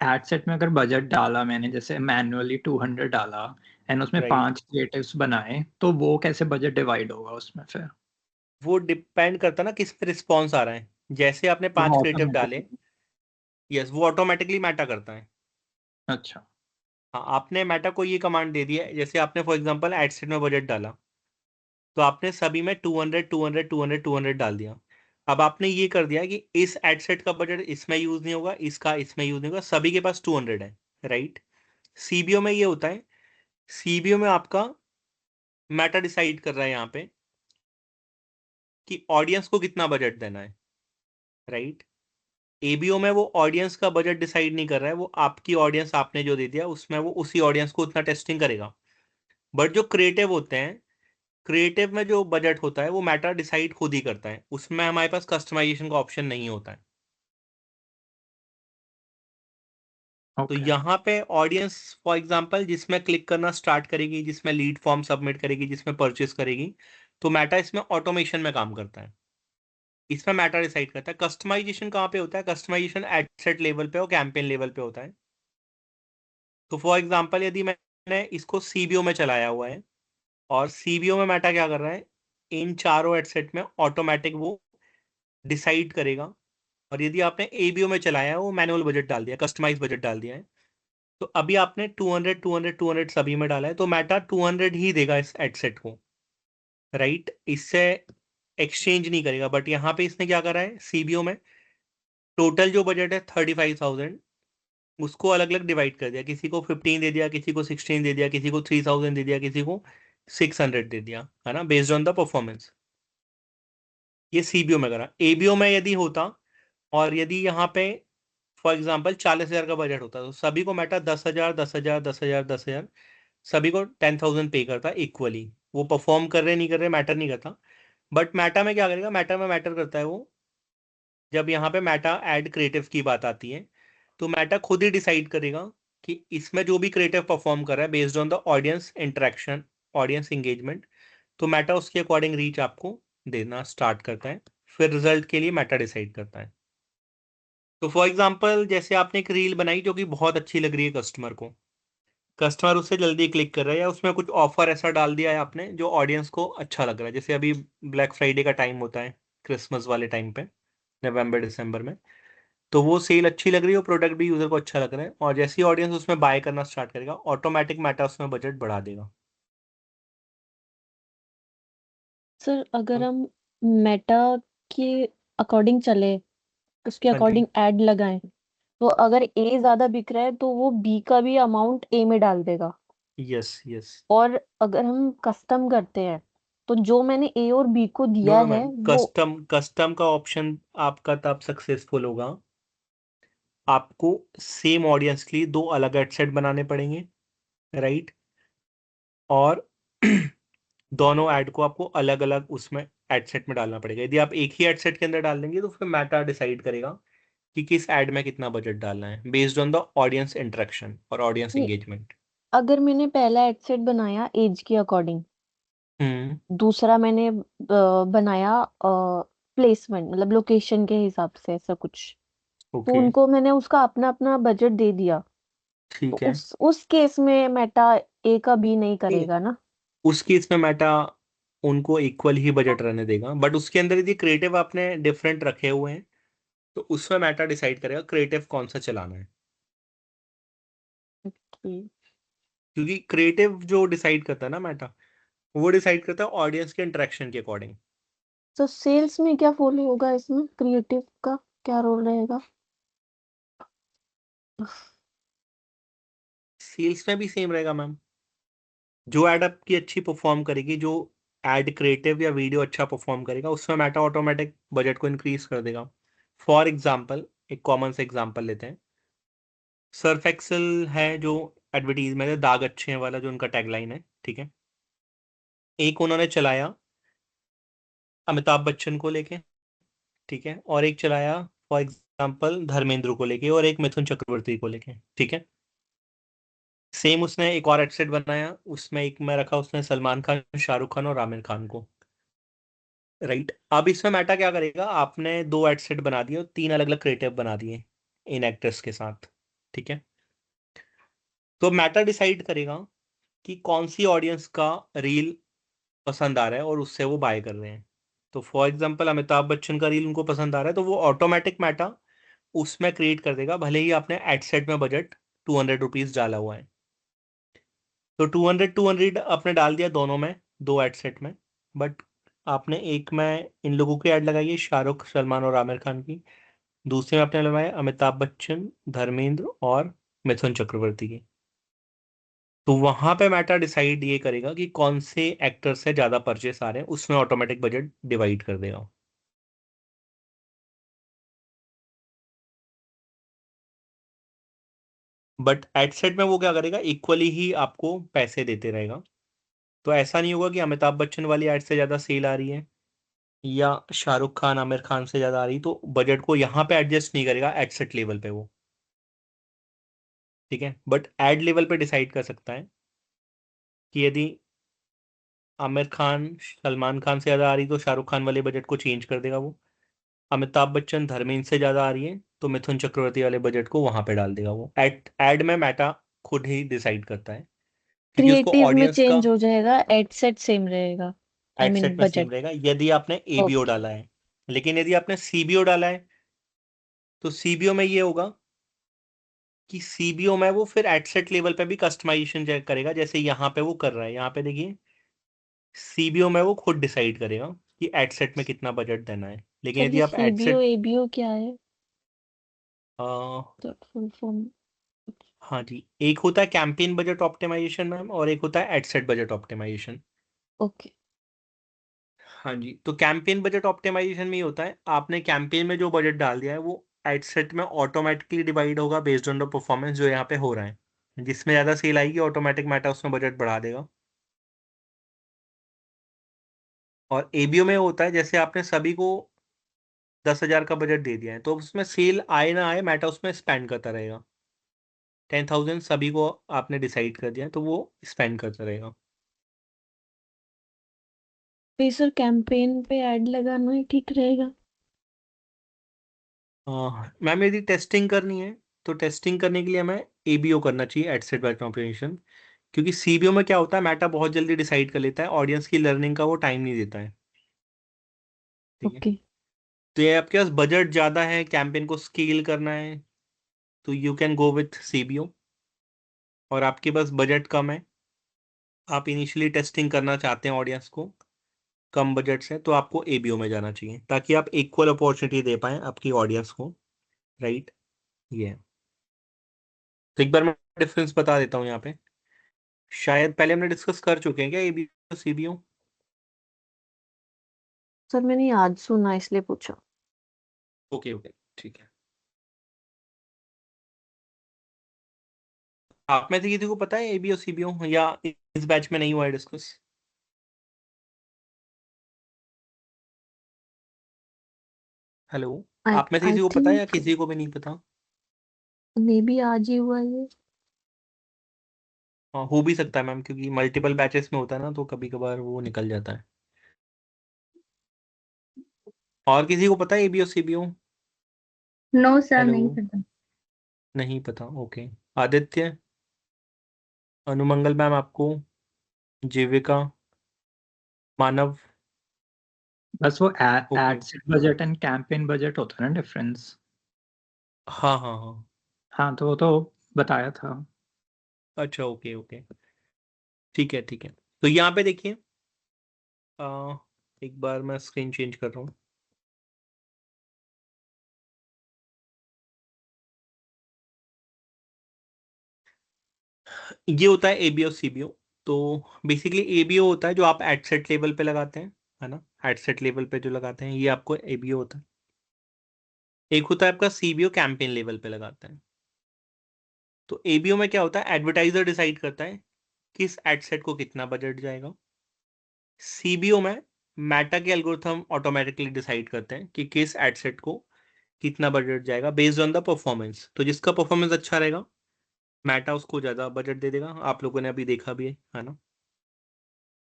एड सेट में अगर बजट डाला मैंने, जैसे मैन्युअली 200 डाला एंड उसमें राइट, 5 क्रिएटिव्स बनाए, तो वो कैसे बजट डिवाइड होगा उसमें फिर? वो डिपेंड करता ना किस पे रिस्पॉन्स आ रहा है। जैसे आपने वो 5 क्रिएटिव डाले, ऑटोमेटिकली? यस, वो ऑटोमेटिकली मैटर करता है। अच्छा। हाँ, आपने मेटा को ये कमांड दे दिया है, जैसे आपने फॉर एग्जांपल एड सेट में बजट डाला, तो आपने सभी में 200 200 200 200 डाल दिया। अब आपने ये कर दिया कि इस एड सेट का बजट इसमें यूज नहीं होगा, इसका इसमें यूज नहीं होगा, सभी के पास 200 है, राइट। सीबीओ में ये होता है, सीबीओ में आपका मेटा डिसाइड कर रहा है यहाँ पे कि ऑडियंस को कितना बजट देना है, राइट। एबीओ में वो ऑडियंस का बजट डिसाइड नहीं कर रहा है, वो आपकी ऑडियंस आपने जो दे दिया उसमें वो उसी ऑडियंस को उतना टेस्टिंग करेगा। बट जो क्रिएटिव होते हैं, क्रिएटिव में जो बजट होता है वो मेटा डिसाइड खुद ही करता है, उसमें हमारे पास कस्टमाइजेशन का ऑप्शन नहीं होता है। तो ओके। यहाँ पे ऑडियंस फॉर एग्जांपल जिसमें क्लिक करना स्टार्ट करेगी, जिसमें लीड फॉर्म सबमिट करेगी, जिसमें परचेस करेगी, तो मेटा इसमें ऑटोमेशन में काम करता है, इसमें मेटा डिसाइड करता है। कस्टमाइजेशन कहाँ पे होता है, कस्टमाइजेशन एड सेट लेवल पे और कैंपेन लेवल पे होता है। तो फॉर एग्जांपल यदि मैंने इसको सीबीओ में चलाया हुआ है, और सीबीओ में मेटा क्या कर रहा है, इन चारों एड सेट में ऑटोमेटिक वो डिसाइड करेगा। और यदि आपने एबीओ में चलाया है, वो मैनुअल बजट डाल दिया, कस्टमाइज बजट डाल दिया है, तो अभी आपने 200 200 200 सभी में डाला है, तो मेटा 200 ही देगा इस एडसेट को, राइट, इससे एक्सचेंज नहीं करेगा। बट यहाँ पे इसने क्या करा है, सीबीओ में टोटल जो बजट है 35,000, उसको अलग अलग डिवाइड कर दिया, किसी को 15 दे दिया, किसी को 16 दे दिया, किसी को 3,000 दे दिया, किसी को 600 दे दिया, है ना, बेस्ड ऑन द परफॉर्मेंस। ये सीबीओ में करा। एबीओ में यदि होता, और यदि यहाँ पे फॉर एग्जाम्पल 40,000 का बजट होता, तो सभी को मेटा 10,000 10,000 10,000 10,000 सभी को 10,000 पे करता इक्वली। वो परफॉर्म कर रहे नहीं कर रहे मैटर नहीं करता। बट मेटा में क्या करेगा, मेटा में मैटर करता है वो, जब यहाँ पे मेटा ऐड क्रिएटिव की बात आती है, तो मेटा खुद ही डिसाइड करेगा कि इसमें जो भी क्रिएटिव परफॉर्म कर रहा है based on the audience interaction, audience engagement, तो मेटा उसके अकॉर्डिंग रीच आपको देना स्टार्ट करता है, फिर रिजल्ट के लिए मेटा डिसाइड करता है। तो फॉर एग्जाम्पल जैसे आपने एक रील बनाई जो कि बहुत अच्छी लग रही है कस्टमर को, कस्टमर उससे जल्दी क्लिक कर रहा है, या उसमें कुछ ऑफर ऐसा डाल दिया है आपने जो ऑडियंस को अच्छा लग रहा है, जैसे अभी ब्लैक फ्राइडे का टाइम होता है, क्रिसमस वाले टाइम पे, नवंबर दिसंबर में, तो वो सेल अच्छी लग रही है, वो प्रोडक्ट भी यूजर को अच्छा लग रहा है, और जैसे ही ऑडियंस उसमें बाय करना स्टार्ट करेगा, ऑटोमेटिक मेटा उसमें बजट बढ़ा देगा। सर अगर हाँ हम मेटा के अकॉर्डिंग चले, उसके हाँ जी, अकॉर्डिंग ऐड लगाएं, तो अगर ए ज्यादा बिक रहा है तो वो बी का भी अमाउंट ए में डाल देगा। Yes yes. और अगर हम कस्टम करते हैं तो जो मैंने ए और बी को नो दिया नो है मैम, वो। कस्टम कस्टम का ऑप्शन आपका तब सक्सेसफुल होगा, आपको सेम ऑडियंस के लिए दो अलग एड सेट बनाने पड़ेंगे, राइट। और दोनों ऐड को आपको अलग अलग उसमें एड सेट में डालना पड़ेगा। यदि आप एक ही एड सेट के अंदर डाल देंगे तो फिर मेटा डिसाइड करेगा कि किस ऐड में कितना बजट डालना है based on the audience interaction और ऑडियंस नहीं, एंगेजमेंट। अगर मैंने पहला एड सेट बनाया एज के अकॉर्डिंग, हम्म, दूसरा मैंने बनाया प्लेसमेंट मतलब लोकेशन के हिसाब से, ऐसा कुछ। तो ओके उनको मैंने उसका अपना अपना बजट दे दिया, तो ठीक है। उस केस में मेटा ए का बी नहीं नहीं, करेगा ना? उस केस में मेटा उनको इक्वल ही बजट रहने देगा, बट उसके अंदर यदि क्रिएटिव आपने डिफरेंट रखे हुए हैं तो उसमें मेटा डिसाइड करेगा क्रिएटिव कौन सा चलाना है। कि क्योंकि क्रिएटिव जो डिसाइड करता है ना मेटा, वो डिसाइड करता है ऑडियंस के इंटरेक्शन के अकॉर्डिंग। तो सेल्स में क्या फॉलो होगा, इसमें क्रिएटिव का क्या रोल रहेगा? सेल्स में भी सेम रहेगा मैम। जो एड आपकी अच्छी परफॉर्म करेगी, जो एड क्रिएटिव या वीडियो अच्छा परफॉर्म करेगा, उसमें मेटा ऑटोमेटिक बजट को इंक्रीज कर देगा। फॉर एग्जाम्पल, एक कॉमन से एग्जाम्पल लेते हैं। सर्फ एक्सेल है जो एडवर्टीजमेंट है, दाग अच्छे हैं वाला जो उनका टैगलाइन है, ठीक है। एक उन्होंने चलाया अमिताभ बच्चन को लेके, ठीक है, और एक चलाया फॉर एग्जाम्पल धर्मेंद्र को लेके, और एक मिथुन चक्रवर्ती को लेके, ठीक है। सेम उसने एक और एड सेट बनाया, उसमें एक में रखा उसने सलमान खान, शाहरुख खान और आमिर खान को, राइट। अब इसमें मेटा क्या करेगा, आपने दो एड सेट बना दिए और तीन अलग अलग क्रिएटिव बना दिए इन एक्टर्स के साथ, ठीक है। तो मेटा डिसाइड करेगा कि कौन सी ऑडियंस का रील पसंद आ रहा है और उससे वो बाय कर रहे हैं। तो फॉर एग्जांपल अमिताभ बच्चन का रील उनको पसंद आ रहा है, तो वो ऑटोमेटिक मेटा उसमें क्रिएट कर देगा, भले ही आपने एड सेट में बजट 200 रुपीज डाला हुआ है। तो 200 आपने डाल दिया दोनों में, दो एड सेट में। बट आपने एक में इन लोगों की ऐड लगाई है, शाहरुख, सलमान और आमिर खान की। दूसरे में आपने लगाया अमिताभ बच्चन, धर्मेंद्र और मिथुन चक्रवर्ती की। तो वहां पे मेटा डिसाइड ये करेगा कि कौन से एक्टर से ज्यादा परचेस आ रहे हैं, उसमें ऑटोमेटिक बजट डिवाइड कर देगा। बट एड सेट में वो क्या करेगा, इक्वली ही आपको पैसे देते रहेगा। तो ऐसा नहीं होगा कि अमिताभ बच्चन वाली एड से ज्यादा सेल आ रही है या शाहरुख खान आमिर खान से ज्यादा आ रही, तो बजट को यहाँ पे एडजस्ट नहीं करेगा एड सेट लेवल पे वो, ठीक है। बट एड लेवल पे डिसाइड कर सकता है कि यदि आमिर खान सलमान खान से ज्यादा आ रही तो शाहरुख खान वाले बजट को चेंज कर देगा वो। अमिताभ बच्चन धर्मेंद्र से ज्यादा आ रही है तो मिथुन चक्रवर्ती वाले बजट को वहां पे डाल देगा वो। एड में मेटा खुद ही डिसाइड करता है, क्योंकि उसको क्रिएटिव में ऑडियंस का चेंज हो जाएगा, एड सेट सेम रहेगा, आई एड मीन सेट में सेम बजट। रहेगा यदि आपने एबीओ ओके। डाला है। लेकिन यदि आपने सीबीओ डाला है तो सीबीओ में ये होगा कि सीबीओ में वो फिर एड सेट लेवल पे भी कस्टमाइजेशन करेगा, जैसे यहाँ पे वो कर रहा है। यहाँ पे देखिए, सीबीओ में वो खुद डिसाइड करेगा कि एड सेट में कितना बजट देना है। लेकिन सर यदि ये आप एड सीबीओ सेट, एबीओ क्या है? तो फुल फॉर्म। हाँ जी, एक होता है कैंपेन बजट ऑप्टिमाइजेशन मैम, और एक होता है ad set budget optimization. Okay. हाँ जी, तो कैंपेन बजट ऑप्टिमाइजेशन में ये होता है, आपने कैंपेन में जो बजट डाल दिया है वो एड सेट में ऑटोमेटिकली डिवाइड होगा बेस्ड ऑन द परफॉर्मेंस जो यहाँ पे हो रहा है। जिसमें ज़्यादा सेल आएगी ऑटोमेटिक मेटा उसमें बजट बढ़ा देगा। और एबीओ में होता है, जैसे आपने सभी को 10,000 का बजट दे दिया है तो उसमें सेल आए ना आए मेटा उसमें स्पेंड करता रहेगा। 10,000 सभी को आपने डिसाइड कर दिया है तो वो स्पेंड करता रहेगा। तो सर कैंपेन पे ऐड लगाना ही ठीक रहेगा? मैम यदि टेस्टिंग करनी है तो टेस्टिंग करने के लिए हमें एबीओ करना चाहिए, एड सेट बैच ऑपरेशन। क्योंकि सीबीओ में क्या होता है, मेटा बहुत जल्दी डिसाइड कर लेता है, ऑडियंस की लर्निंग का वो टाइम नहीं देता है, ठीक है। ओके। तो ये आपके पास बजट ज़्यादा है, कैंपेन को स्केल करना है, तो you can go with CBO. और आपके पास बजट कम है, आप इनिशियली टेस्टिंग करना चाहते हैं ऑडियंस को कम बजट से, तो आपको एबीओ में जाना चाहिए ताकि आप इक्वल अपॉर्चुनिटी दे पाएं आपकी ऑडियंस को, राइट। ये है। तो एक बार मैं डिफरेंस बता देता हूँ यहाँ पे। शायद पहले हमने डिस्कस कर चुके हैं क्या एबीओ सीबीओ? सर मैंने आज सुना इसलिए पूछा। ओके ओके, ठीक है। आप में से किसी को पता है एबीओ सीबीओ, या इस बैच में नहीं हुआ है डिस्कस? हेलो, आई आप में से आई किसी को पता है या थिंक किसी को भी नहीं पता? मे बी आज ही हुआ ये। हाँ, हो भी सकता है मैम, क्योंकि मल्टीपल बैचेस में होता है ना तो कभी कभार वो निकल जाता है। और किसी को पता है एबीओ सीबीओ? नो सर, नहीं हेलो, पता। नहीं पता, ओके। आदित्य, अनुमंगल मैम आपको, जीविका, मानव, बस वो okay. Add set budget and campaign budget होता है ना डिफरेंस। हाँ हाँ हाँ, हाँ तो वो तो बताया था। अच्छा ओके ओके, ठीक है ठीक है। तो यहाँ पे देखिए, आ, एक बार मैं स्क्रीन चेंज कर रहा हूँ। ये होता है एबीओ सीबीओ। तो बेसिकली एबीओ होता है जो आप एड सेट लेवल पे लगाते हैं, है ना। एड सेट लेवल पे जो लगाते हैं ये आपको एबीओ होता है। एक होता है आपका सीबीओ, कैंपेन लेवल पे लगाते हैं। तो एबीओ में क्या होता है, एडवर्टाइजर डिसाइड करता है किस एड सेट को कितना बजट जाएगा। सीबीओ में मेटा के एल्गोरिथम ऑटोमेटिकली डिसाइड करते हैं कि किस एड सेट को कितना बजट जाएगा बेस्ड ऑन द परफॉर्मेंस। तो जिसका परफॉर्मेंस अच्छा रहेगा, मेटा उसको ज्यादा बजट दे देगा। आप लोगों ने अभी देखा भी है ना।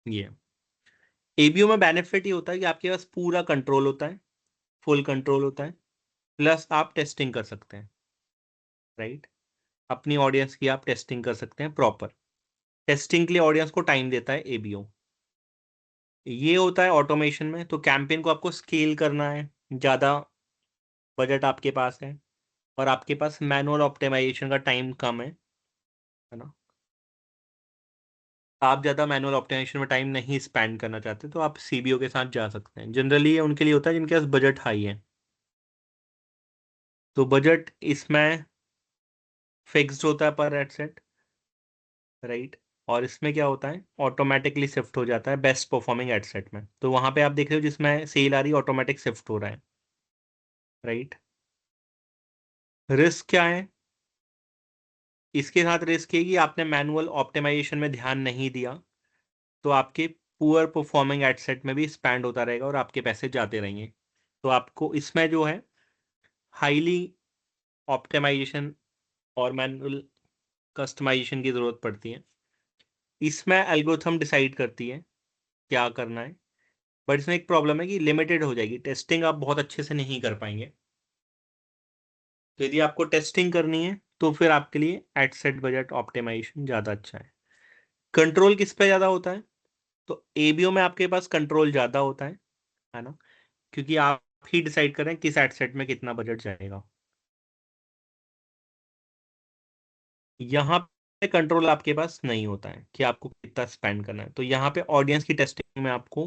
ये एबीओ में बेनिफिट ये होता है कि आपके पास पूरा कंट्रोल होता है, फुल कंट्रोल होता है, प्लस आप टेस्टिंग कर सकते हैं, राइट। अपनी ऑडियंस की आप टेस्टिंग कर सकते हैं प्रॉपर। टेस्टिंग के लिए ऑडियंस को टाइम देता है एबीओ। ये होता है ऑटोमेशन में। तो कैंपेन को आपको स्केल करना है, ज़्यादा बजट आपके पास है, और आपके पास मैनुअल ऑप्टिमाइजेशन का टाइम कम है ना। आप ज़्यादा मैनुअल ऑप्टिमाइजेशन में टाइम नहीं स्पेंड करना चाहते तो आप सीबीओ के साथ जा सकते हैं। जनरली ये उनके लिए होता है जिनके पास बजट हाई है। तो बजट इसमें फिक्स्ड होता है पर एडसेट, राइट। और इसमें क्या होता है, ऑटोमेटिकली शिफ्ट हो जाता है बेस्ट परफॉर्मिंग एडसेट में। तो वहां पे आप देख रहे हो जिसमें सेल आ रही है ऑटोमेटिक शिफ्ट हो रहा है, राइट। रिस्क क्या है, इसके साथ रिस्क है कि आपने मैनुअल ऑप्टिमाइजेशन में ध्यान नहीं दिया तो आपके पुअर परफॉर्मिंग एडसेट में भी स्पेंड होता रहेगा और आपके पैसे जाते रहेंगे। तो आपको इसमें जो है हाईली ऑप्टिमाइजेशन और मैनुअल कस्टमाइजेशन की जरूरत पड़ती है। इसमें एल्गोरिथम डिसाइड करती है क्या करना है, बट इसमें एक प्रॉब्लम है कि लिमिटेड हो जाएगी, टेस्टिंग आप बहुत अच्छे से नहीं कर पाएंगे। तो यदि आपको टेस्टिंग करनी है तो फिर आपके लिए एड सेट बजट ऑप्टिमाइजेशन ज़्यादा अच्छा है। कंट्रोल किस पे ज़्यादा होता है, तो एबीओ में आपके पास कंट्रोल ज़्यादा होता है ना, क्योंकि आप ही डिसाइड करें किस एड सेट में कितना बजट जाएगा। यहाँ पे कंट्रोल आपके पास नहीं होता है कि आपको कितना स्पेंड करना है। तो यहाँ पे ऑडियंस की टेस्टिंग में आपको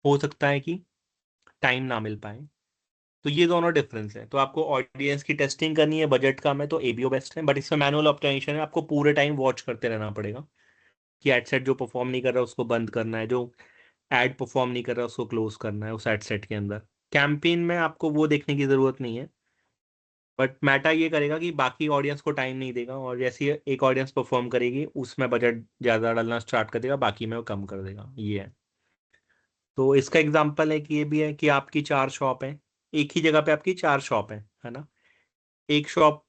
हो सकता है कि टाइम ना मिल पाए। तो ये दोनों डिफरेंस है। तो आपको ऑडियंस की टेस्टिंग करनी है, बजट कम है, तो एबीओ बेस्ट है। बट इसमें मैनुअल ऑप्टिमाइजेशन है, आपको पूरे टाइम वॉच करते रहना पड़ेगा कि एड सेट जो परफॉर्म नहीं कर रहा उसको बंद करना है, जो एड परफॉर्म नहीं कर रहा उसको क्लोज करना है उस एड सेट के अंदर। कैंपेन में आपको वो देखने की जरूरत नहीं है, बट मेटा ये करेगा कि बाकी ऑडियंस को टाइम नहीं देगा, और जैसे ही एक ऑडियंस परफॉर्म करेगी उसमें बजट ज़्यादा डालना स्टार्ट कर देगा, बाकी में वो कम कर देगा। ये है। तो इसका एग्जाम्पल है कि ये भी है कि आपकी 4 शॉप है, एक ही जगह पे आपकी 4 शॉप है ना। एक शॉप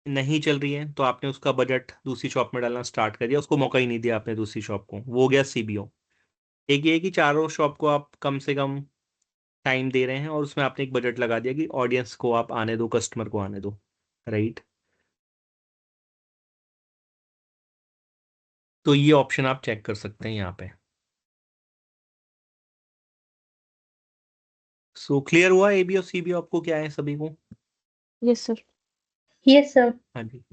नहीं चल रही है तो आपने उसका बजट दूसरी शॉप में डालना स्टार्ट कर दिया, उसको मौका ही नहीं दिया आपने दूसरी शॉप को, वो हो गया सीबीओ। एक ये है कि चारों शॉप को आप कम से कम टाइम दे रहे हैं और उसमें आपने एक बजट लगा दिया कि ऑडियंस को आप आने दो, कस्टमर को आने दो, राइट। तो ये ऑप्शन आप चेक कर सकते हैं यहाँ पे। सो क्लियर हुआ एबीओ सीबीओ आपको क्या है सभी को। Yes sir. Yes sir. हाँ जी।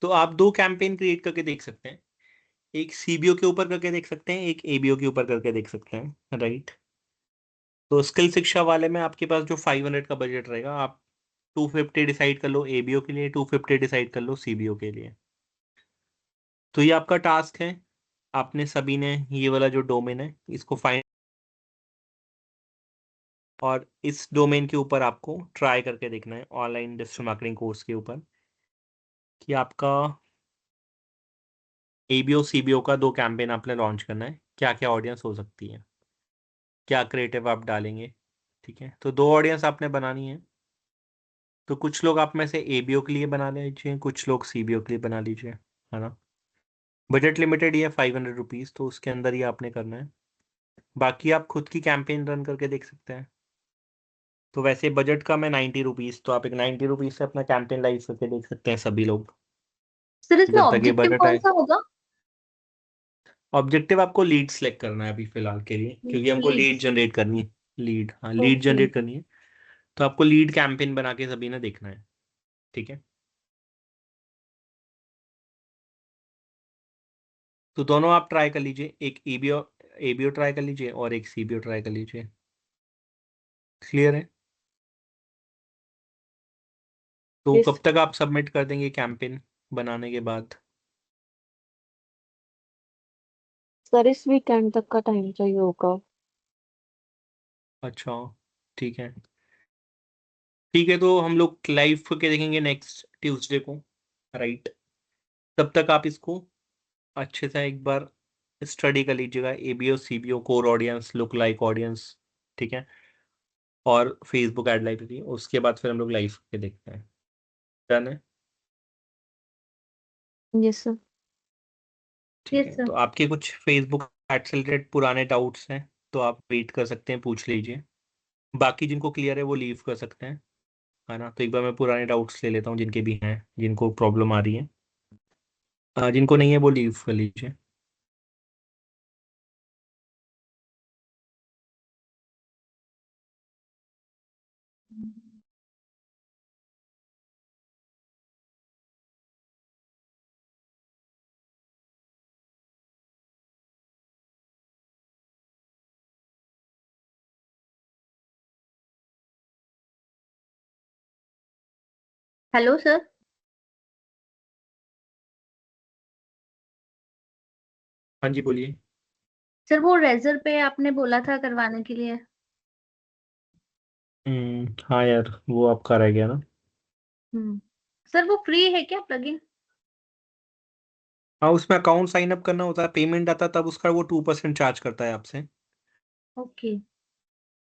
तो आप 2 कैंपेन क्रिएट करके देख सकते हैं, एक सीबीओ के ऊपर करके देख सकते हैं, एक एबीओ के ऊपर करके देख सकते हैं, राइट। तो स्किल शिक्षा वाले में आपके पास जो 500 का बजट रहेगा, आप 250 डिसाइड कर लो एबीओ के लिए, 250 डिसाइड कर लो सीबीओ के लिए। तो ये आपका टास्क है, आपने सभी ने ये वाला जो डोमेन है इसको फाइंड, और इस डोमेन के ऊपर आपको ट्राई करके देखना है ऑनलाइन डिजिटल मार्केटिंग कोर्स के ऊपर कि आपका एबीओ सीबीओ का 2 कैंपेन आपने लॉन्च करना है, क्या क्या ऑडियंस हो सकती है, क्या क्रिएटिव आप डालेंगे। ठीक है, तो 2 ऑडियंस आपने बनानी है। तो कुछ लोग आप में से एबीओ के लिए बना लीजिए, कुछ लोग सीबीओ के लिए बना लीजिए, है ना। बजट लिमिटेड ही है 500 रुपीज़, तो उसके अंदर ही आपने करना है। बाकी आप खुद की कैंपेन रन करके देख सकते हैं। तो वैसे बजट का मैं 90 रुपीज़, तो आप एक 90 रुपीज़ से अपना कैंपेन लाइव करके देख सकते हैं सभी लोग, सर इसमें जब तक ये ऑब्जेक्टिव बजट कौन है। सा होगा? ऑब्जेक्टिव आपको लीड सेलेक्ट करना है अभी फिलहाल के लिए, क्योंकि हमको लीड लीड्स। जनरेट करनी है। लीड, हाँ लीड ओके। जनरेट करनी है। तो आपको लीड कैंपेन बना के सभी ने देखना है, ठीक है। तो दोनों आप ट्राई कर लीजिए, एक एबीओ ट्राई कर लीजिए और एक सीबीओ ट्राई कर लीजिए। क्लियर है? तो यस कब तक आप सबमिट कर देंगे कैंपेन बनाने के बाद? सर, इस वीकेंड तक का टाइम चाहिए होगा। अच्छा, ठीक है। ठीक है, तो हम लोग लाइव के देखेंगे नेक्स्ट ट्यूसडे को, राइट? तब तक आप इसको अच्छे से एक बार स्टडी कर लीजिएगा, ABO CBO, core audience, look like audience, ठीक है, और फेसबुक एड लाइब्रेरी। उसके बाद फिर हम लोग लाइव के देखते हैं। डन है? Yes sir. ठीक यस है, सर। तो आपके कुछ फेसबुक एड से रिलेटेड पुराने डाउट्स हैं तो आप वेट कर सकते हैं, पूछ लीजिए। बाकी जिनको क्लियर है वो लीव कर सकते हैं, है ना। तो एक बार मैं पुराने डाउट्स ले लेता हूँ जिनके भी हैं, जिनको प्रॉब्लम आ रही है। जिनको नहीं है वो लीव कर लीजिए। Hello sir. हाँ जी, बोलिए। सर वो रेजर पे आपने बोला था करवाने के लिए। हाँ यार, वो आपका रह गया ना। हम्म। सर वो फ्री है क्या प्लगइन? हाँ, उसमें अकाउंट साइन अप करना होता है, पेमेंट आता है तब उसका वो 2% चार्ज करता है आपसे। ओके।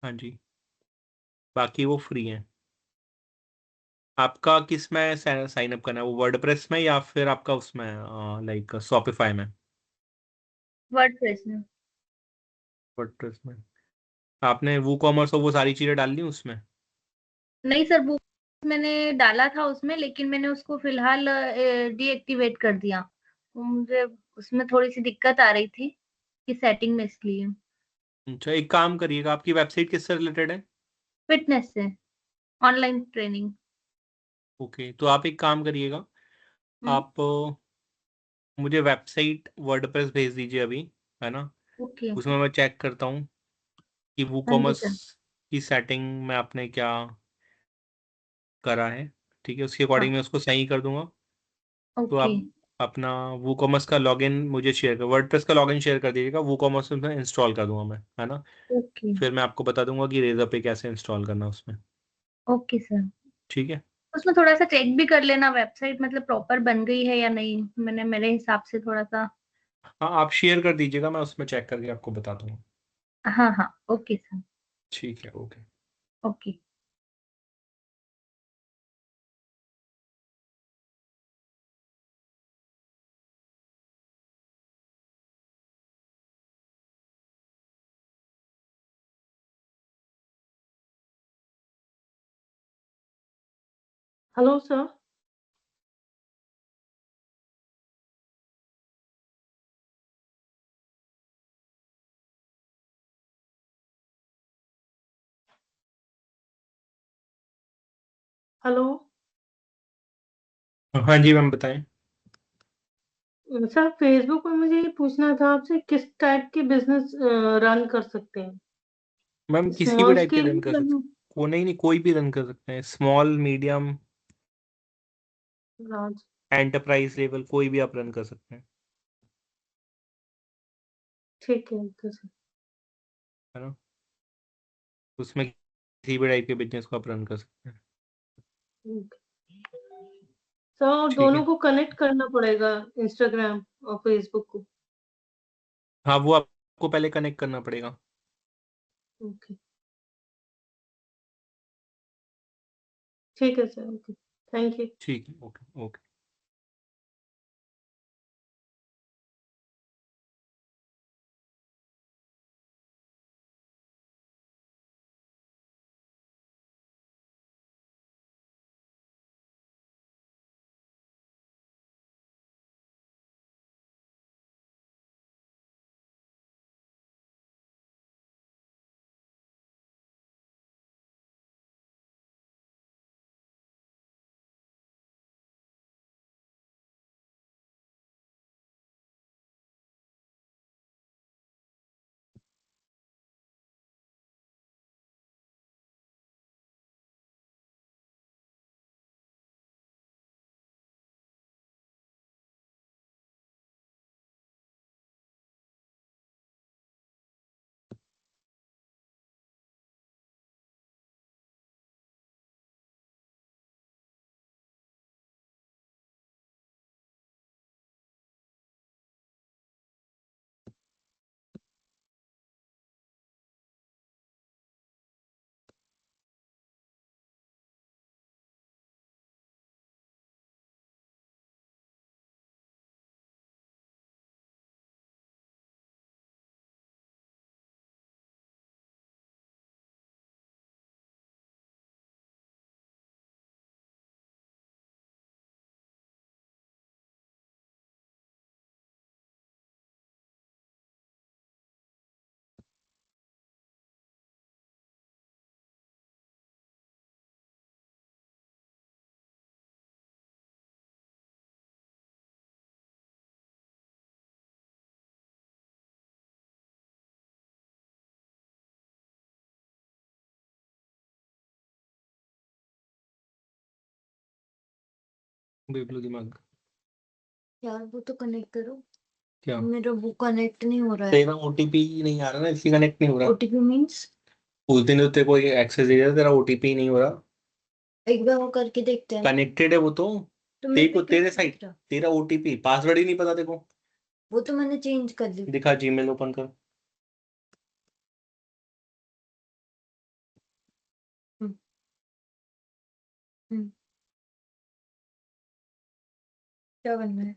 हाँ जी, बाकी वो फ्री है। आपका किस में साइन अप करना है, वो वर्डप्रेस में या फिर आपका उसमें लाइक शॉपिफाई में? वर्डप्रेस में। वर्डप्रेस में। आपने वो कॉमर्स और वो सारी चीज़ें डाल ली उसमें? नहीं सर, वो मैंने डाला था उसमें, लेकिन मैंने उसको फिलहाल डीएक्टिवेट कर दिया। वो मुझे उसमें थोड़ी सी दिक्कत आ रही थी कि सेटिंग में, इसलिए। अच्छा, एक काम करिएगा, आपकी वेबसाइट किससे रिलेटेड है? फिटनेस से। Online training. ओके, तो आप एक काम करिएगा, हम्म। आप मुझे वेबसाइट वर्डप्रेस भेज दीजिए अभी, है ना। ओके। उसमें मैं चेक करता हूँ कि हाँ जी वूकॉमर्स सर। की सेटिंग में आपने क्या करा है, ठीक है, उसके हाँ। अकॉर्डिंग मैं उसको सही कर दूंगा। तो ओके। आप अपना वूकॉमर्स का लॉगिन मुझे शेयर कर, वर्डप्रेस का लॉगिन शेयर कर दीजिएगा, वूकॉमर्स में इंस्टॉल कर दूंगा मैं, है ना। ओके। फिर मैं आपको बता दूंगा कि रेजर पे कैसे इंस्टॉल करना है उसमें। Okay sir. ठीक है। उसमें थोड़ा सा चेक भी कर लेना वेबसाइट मतलब प्रॉपर बन गई है या नहीं, मैंने मेरे हिसाब से थोड़ा सा। हाँ, आप शेयर कर दीजिएगा, मैं उसमें चेक करके आपको बता दूंगा। हाँ हाँ, ओके सर। ठीक है, okay. Okay. Hello sir. Hello हाँ जी मैम, बताएं। सर, फेसबुक पे मुझे ये पूछना था आपसे, किस टाइप के बिजनेस रन कर सकते हैं? मैम किसी भी स्मॉल टाइप के स्केल रन कर सकते, को नहीं नहीं, कोई भी रन कर सकते हैं, small medium large? Enterprise level, कोई भी आप रन कर सकते हैं, ठीक है, ओके सर। है ना। उसमें किसी भी टाइप के बिजनेस को आप रन कर सकते हैं। ओके। सर, ठीक दोनों है। को कनेक्ट करना पड़ेगा, इंस्टाग्राम और फेसबुक को? हाँ, वो आपको पहले कनेक्ट करना पड़ेगा। ओके, ठीक है सर, ओके, थैंक यू। ठीक है, ओके ओके। बेबलू दिमाग। यार वो तो कनेक्ट करो, क्या मेरा वो कनेक्ट नहीं हो रहा है। तेरा ओटीपी नहीं आ रहा ना, इसलिए कनेक्ट नहीं हो रहा। ओटीपी मींस उस दिन तो तेरे को एक्सेस दे दिया, तेरा ओटीपी नहीं हो रहा। एक बार वो करके देखते हैं। कनेक्टेड है वो तो तो तेरे मेरे को, पे क्यों तेरे नहीं साइड दिख रहा? तेरा ओटीपी पासवर्ड ही नहीं पता तेरे को। वो तो मैंने चेंज कर ली। दिखा, जीमेल ओपन कर। हम्म, हम्म। क्या करना है?